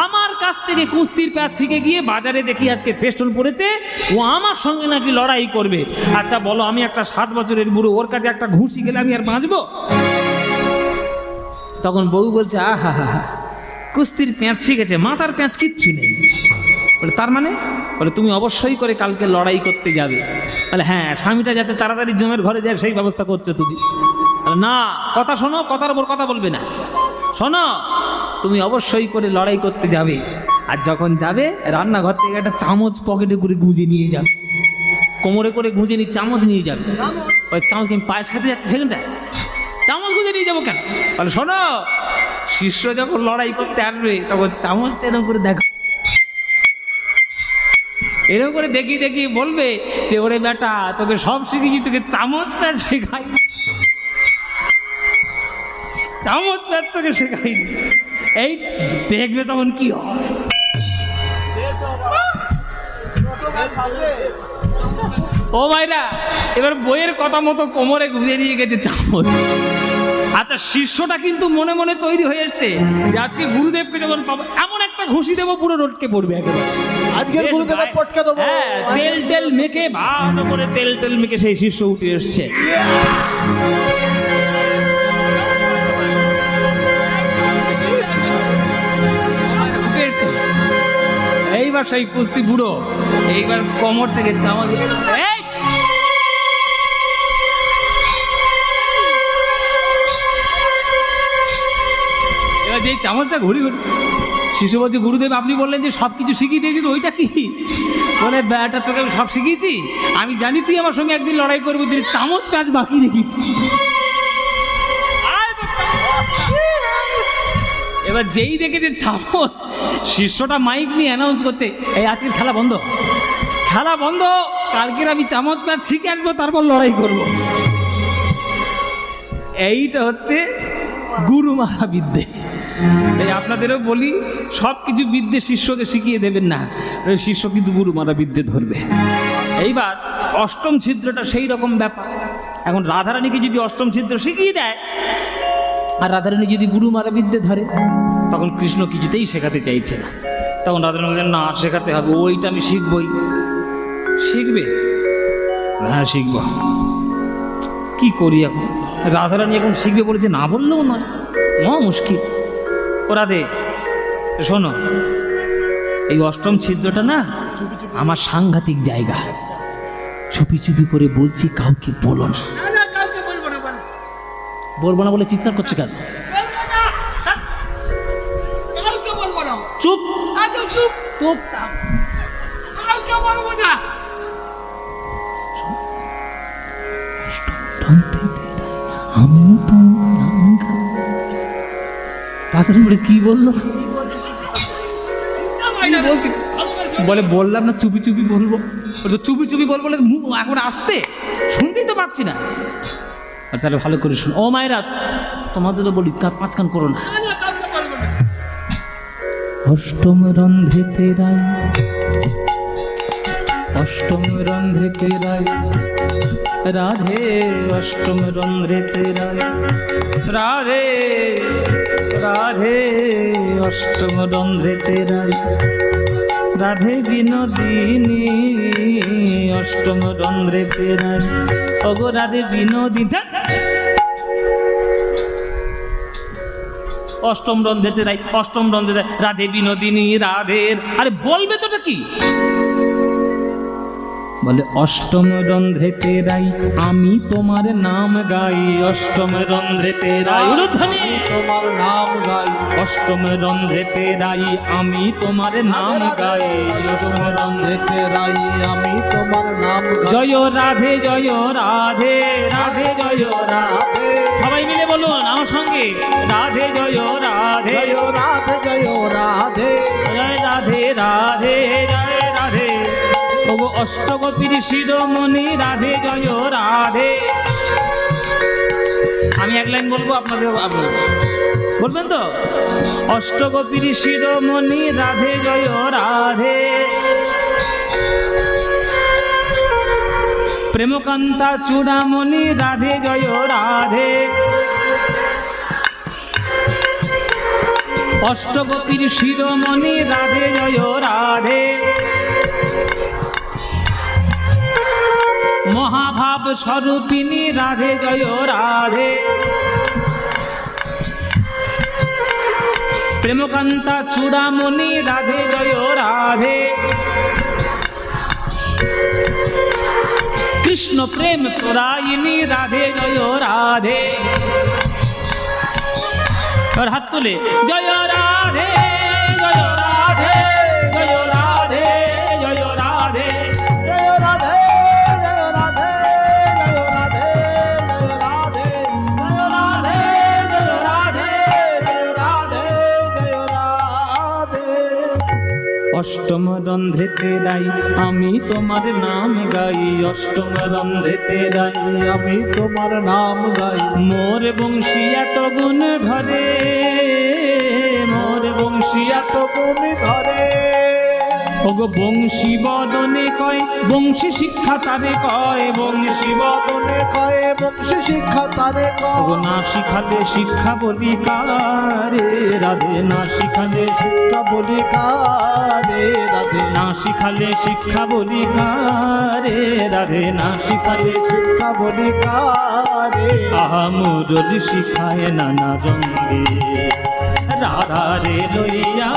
আমার কাছ থেকে কুস্তির প্যাচ শিখে গিয়ে বাজারে দেখি আজকে পেস্টল পড়েছে, ও আমার সঙ্গে নাকি লড়াই করবে। আচ্ছা বলো, আমি একটা 60 বছরের বুড়ো, ওর কাছে একটা ঘুষি গেলে আমি আর বাঁচবো? তখন বউ বলছে আহা হা হা, কুস্তির প্যাঁচ শিখেছে, মাথার প্যাঁচ কিচ্ছু নেই। বলে তার মানে? বলে তুমি অবশ্যই করে কালকে লড়াই করতে যাবে। বলে হ্যাঁ, স্বামীটা যাতে তাড়াতাড়ি জমের ঘরে যায় সেই ব্যবস্থা করছো তুমি। না কথা শোনো, কথার উপর কথা বলবে না। শোনো, তুমি অবশ্যই করে লড়াই করতে যাবে, আর যখন যাবে রান্নাঘর থেকে একটা চামচ পকেটে করে গুঁজে নিয়ে যাবে, কোমরে করে গুঁজে নিয়ে চামচ নিয়ে যাবে। ওই চামচ আমি পায়েস খেতে যাচ্ছি সেখানটা চামচ গুঁজে নিয়ে যাবো কেন? বলে শোনো, শিষ্য যখন লড়াই করতে আসবে তখন চামচটা এরকম করে দেখো, এরকম করে দেখি দেখি বলবে যে ওরে বেটা তোকে সব শিখেছি, তোকে চামচ প্যাচ শেখাই, চামচ প্যাচ তোকে শেখাইনি। এই দেখবে তখন কি হয়। ও ভাইরা, এবার বইয়ের কথা মতো কোমরে গুঁজে নিয়ে গেছে চামচ। আচ্ছা শিষ্যটা কিন্তু মনে মনে তৈরি হয়ে এসছে যে আজকে গুরুদেবকে যখন পাবো এমন একটা ঘুষি দেবো পুরো রটকে পড়বে একেবারে। আজকের গুরুদেবের পটকে দেবো। হ্যাঁ, তেল মেখে ভালো করে তেল মেখে সেই শিষ্য উঠে এসছে। এইবার সেই কুস্তি বুড়ো এইবার কোমর থেকে চামচ, এবার যেই চামচটা ঘুরি ঘুরি শিশু বলছে গুরুদেব আপনি বললেন যে সব কিছু শিখিয়ে দিয়েছি, ওইটা কি? বলে ব্যাটা তোকে আমি সব শিখিয়েছি, আমি জানি তুই আমার সঙ্গে একদিন লড়াই করবি, তুই চামচ কাজ বাকি রেখেছি। এবার যেই দেখেছে চামচ, শিষ্যটা মাইক নিয়ে অ্যানাউন্স করছে এই আজকের খেলা বন্ধ, খেলা বন্ধ, কালকের আমি চামচ কাজ শিখে আসবো, তারপর লড়াই করব। এইটা হচ্ছে গুরু মহাবিদ্যে। এই আপনাদেরও বলি, সব কিছু বিদ্যে শিষ্যকে শিখিয়ে দেবেন না, শিষ্য কিন্তু গুরু মারা বিদ্যে ধরবে। এইবার অষ্টম ছিদ্রটা সেই রকম ব্যাপার। এখন রাধারানীকে যদি অষ্টম ছিদ্র শিখিয়ে দেয় আর রাধারানী যদি গুরু মারা বিদ্যে ধরে, তখন কৃষ্ণ কিছুতেই শেখাতে চাইছে না। তখন রাধারানী বললেন না শেখাতে হবে, ওইটা আমি শিখবই। শিখবে? হ্যাঁ শিখবো। কি করি এখন? রাধারানী এখন শিখবে বলেছে, না বললেও নয়, মুশকিল। ও রাধে শোনো, এই অষ্টম ছিদ্রটা না আমার সাংঘাতিক জায়গা, চুপি চুপি করে বলছি, কাউকে বলো না। বলবো না বলে চিৎকার করছে কেন? চুপ চুপ চুপ। রাধারানী কি বললো? বলে বললাম না চুপি চুপি বলবো, চুপি চুপি বলবো এখন আসতে শুনতেই তো পাচ্ছি না। আর তাহলে ভালো করে শুন, ও মায়েরা তোমাদেরও বলি, পাঁচ কান করো না। অষ্টম রন্ধে তেরাই, অষ্টম রন্ধে তেরাই রাধে, অষ্টম রন্ধে তেরাই রাধে রাধে, অষ্টম রন্ধে তেরাই রাধে বিনোদিনী, অষ্টম রন্ধ্রে তেরাই ওগো রাধে বিনোদিনী। অষ্টম রন্ধে তেরাই, অষ্টম রন্ধে রাধে বিনোদিনী রাধের। আরে বলবে তোটা কি? বলে অষ্টম রন্ধ্রে তেরাই আমি তোমার নাম গাই, অষ্টম রন্ধ্রে তেরাই তোমার নাম গাই, অষ্টম রন্ধ্রে তেরাই আমি তোমার নাম গাই, অষ্টম রন্ধ্রে তেরাই আমি তোমার নাম গাই। জয় রাধে জয় রাধে, রাধে জয় রাধে, সবাই মিলে বলুন আমার সঙ্গে, রাধে জয় রাধে, জয় রাধে জয় রাধে, জয় রাধে রাধে জয় রাধে, ওগো অষ্টগোপীর শিরোমণি রাধে জয় রাধে। আমি এক লাইন বলবো, আপনাদের বলবেন তো? অষ্টগোপীর শিরোমণি রাধে জয় রাধে, প্রেমকান্তা চূড়ামণি রাধে জয় রাধে, অষ্টগোপীর শিরোমণি রাধে জয় রাধে, মহাভাব স্বরূপিণী রাধে জয় রাধে, প্রেমকান্তা চূড়ামণি রাধে জয় রাধে, কৃষ্ণ প্রেম পরায়ণী রাধে জয় রাধে। আর হাত তুলে জয় রাধে জয় রাধে জয় রাধে জয় রাধে, জয় রাধে জয় রাধে জয় রাধে জয় রাধে, জয় রাধে জয় রাধে জয় রাধে জয় রাধে। অষ্টম রন্ধ্রে তেরাই আমি তোমার নাম গাই, অষ্টম রন্ধ্রে তেরাই আমি তোমার নাম গাই, মোর বংশী এত গুণ ধরে, মোর বংশী এত গুণী ধরে, ওগো বংশী বদনে কয়, বংশী শিক্ষা তারে কয়, বংশী বদনে কয়ে বংশী শিক্ষা তারে ওগো কয়, না শিখালে শিক্ষা বলি কারে রাধে, না শিখালে শিক্ষা বলি কারে রাধে, না শিখালে শিক্ষা বলি কারে রাধে, না শিখালে শিক্ষা বলি কারে। আহা মুরলি শিখায় নানা রঙ্গে রাধা রে লইয়া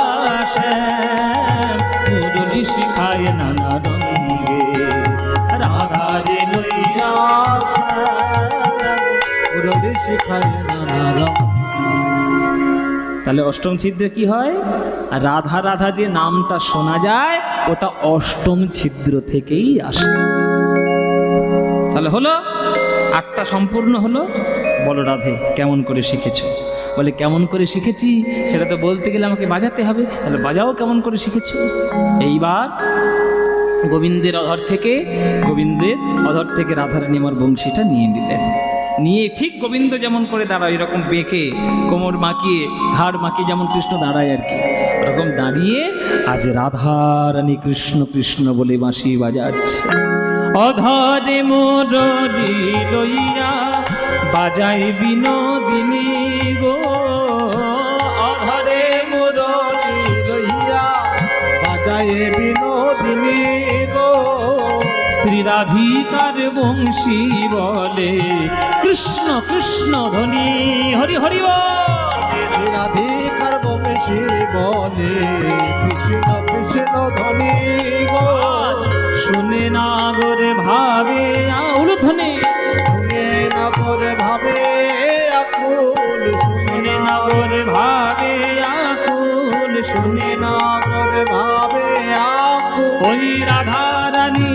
শ্যাম, মুরলি শিখায় নানা রঙ্গে রাধা রে লইয়া মুরলি শিখায় নানা রঙ। তাহলে অষ্টম ছিদ্রে কি হয়? রাধা রাধা যে নামটা শোনা যায় ওটা অষ্টম ছিদ্র থেকেই আসে। তাহলে হলো আটটা সম্পূর্ণ হলো। বলো রাধে কেমন করে শিখেছ? বলে কেমন করে শিখেছি সেটা তো বলতে গেলে আমাকে বাজাতে হবে, তাহলে বাজাও কেমন করে শিখেছ। এইবার গোবিন্দের অধর থেকে রাধারানী আমার বংশীটা নিয়ে নিলেন, নিয়ে ঠিক গোবিন্দ যেমন করে দাঁড়ায় এরকম বেঁকে কোমর মাখিয়ে ঘাড় মাখিয়ে যেমন কৃষ্ণ দাঁড়ায় আর কি, ওরকম দাঁড়িয়ে আজ রাধারানী কৃষ্ণ কৃষ্ণ বলে বাঁশি বাজাচ্ছে। অধরে মুরলি লইয়া বাজাই বিনোদিনী গো, অধরে মুরলি লইয়া রাধিকার বংশী বলে কৃষ্ণ কৃষ্ণ ধ্বনি হরি হরি বল। রাধিকার বংশী বলে কৃষ্ণ কৃষ্ণ ধ্বনি গো। শুনে নাগর ভাবে উলুধ্বনি, শুনে নগর ভাবে আকুল, শুনে নাগর ভাবে আকুল, শুনে নগর ভাবে আকুল। ওই রাধা রানী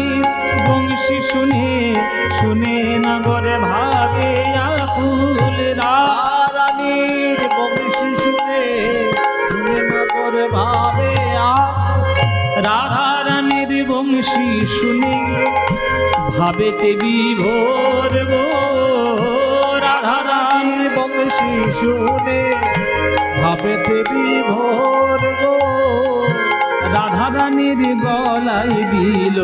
বংশী শুনে, শুনে নাগর ভাবে আকুল। রানীর বংশী শুনে, শুনে নগর ভাবে আকুল। রাধা রানীর বংশী শুনে ভাবেতে বিভোর গো। রাধা রানীর বংশী শুনে ভাবেতে বিভোর গো। রাধা রানীর গলায় দিল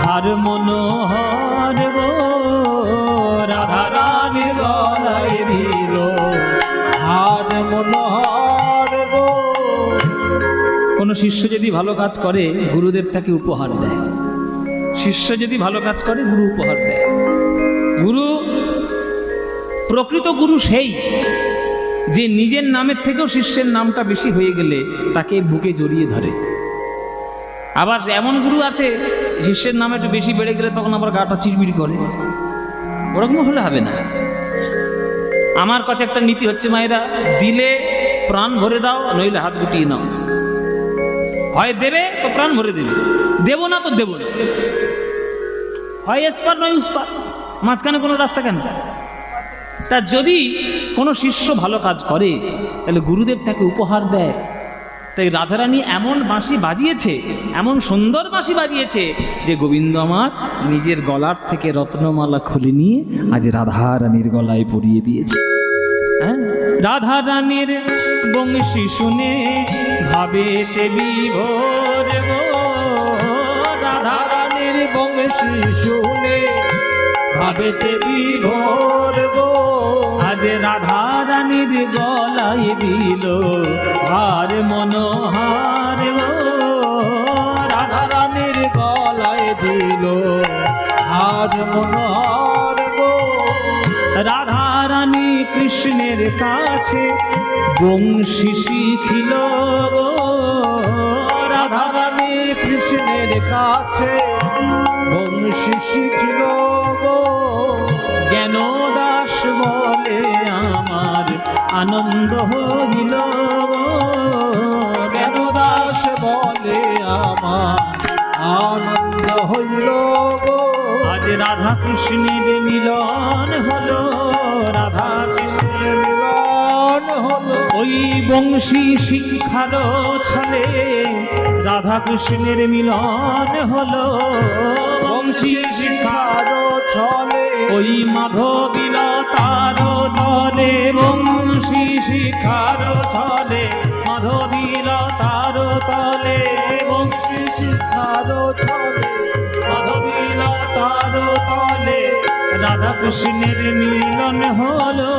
হার মনোহর গো। রাধা রানীর গলায় দিল হার মনোহর গো। কোনো শিষ্য যদি ভালো কাজ করে গুরুদেব তাকে উপহার দেয়। শিষ্য যদি ভালো কাজ করে গুরু উপহার দেয়। গুরু, প্রকৃত গুরু সেই যে নিজের নামের থেকেও শিষ্যের নামটা বেশি হয়ে গেলে তাকে বুকে জড়িয়ে ধরে। আবার এমন গুরু আছে শিষ্যের নাম একটু বেশি বেড়ে গেলে তখন আবার গাটা চিড়বিড় করে। ওরকম হলে হবে না। আমার কাছে একটা নীতি হচ্ছে, মায়েরা, দিলে প্রাণ ভরে দাও, নইলে হাত গুটিয়ে নাও। হয় দেবে তো প্রাণ ভরে দেবে, দেবো না তো দেবো না। হয় এসপার নয় উসপার, মাঝখানে কোনো রাস্তা কেন? তা যদি কোনো শিষ্য ভালো কাজ করে তাহলে গুরুদেব তাকে উপহার দেয়। তাই রাধারানী এমন বাঁশি বাজিয়েছে, এমন সুন্দর বাঁশি বাজিয়েছে যে গোবিন্দ আমার নিজের গলার থেকে রত্নমালা খুলে নিয়ে আজ রাধারানীর গলায় পরিয়ে দিয়েছে। হ্যাঁ, রাধারানীর বংশী শুনে ভাবেতে বিভোর গো। রানীর বংশী শুনে ভাবেতে বিভোর গো। আজ রাধা রানীর গলায় দিল হার মনোহার গো। রাধা রানীর গলায় দিল হার মনোহর গো। রাধা রানী কৃষ্ণের কাছে বংশী শিখিল গো। রাধা রানী কৃষ্ণের কাছে বংশী শিখিল গো। জ্ঞান দাস বলে আমার আনন্দ হইল গো। জ্ঞান দাস বলে আমার আনন্দ হইল গো। আজ রাধা কৃষ্ণের মিলন হলো, রাধা কৃষ্ণের মিলন হলো। ওই বংশী শিক্ষার ছলে রাধা কৃষ্ণের মিলন হলো। বংশী শিক্ষার ছলে ওই মাধবীলতার তলে, বংশী শিক্ষার ছলে মাধবীলতার তলে, বংশী শিক্ষার ছলে মাধবীলতার তলে রাধা কৃষ্ণের মিলন হলো।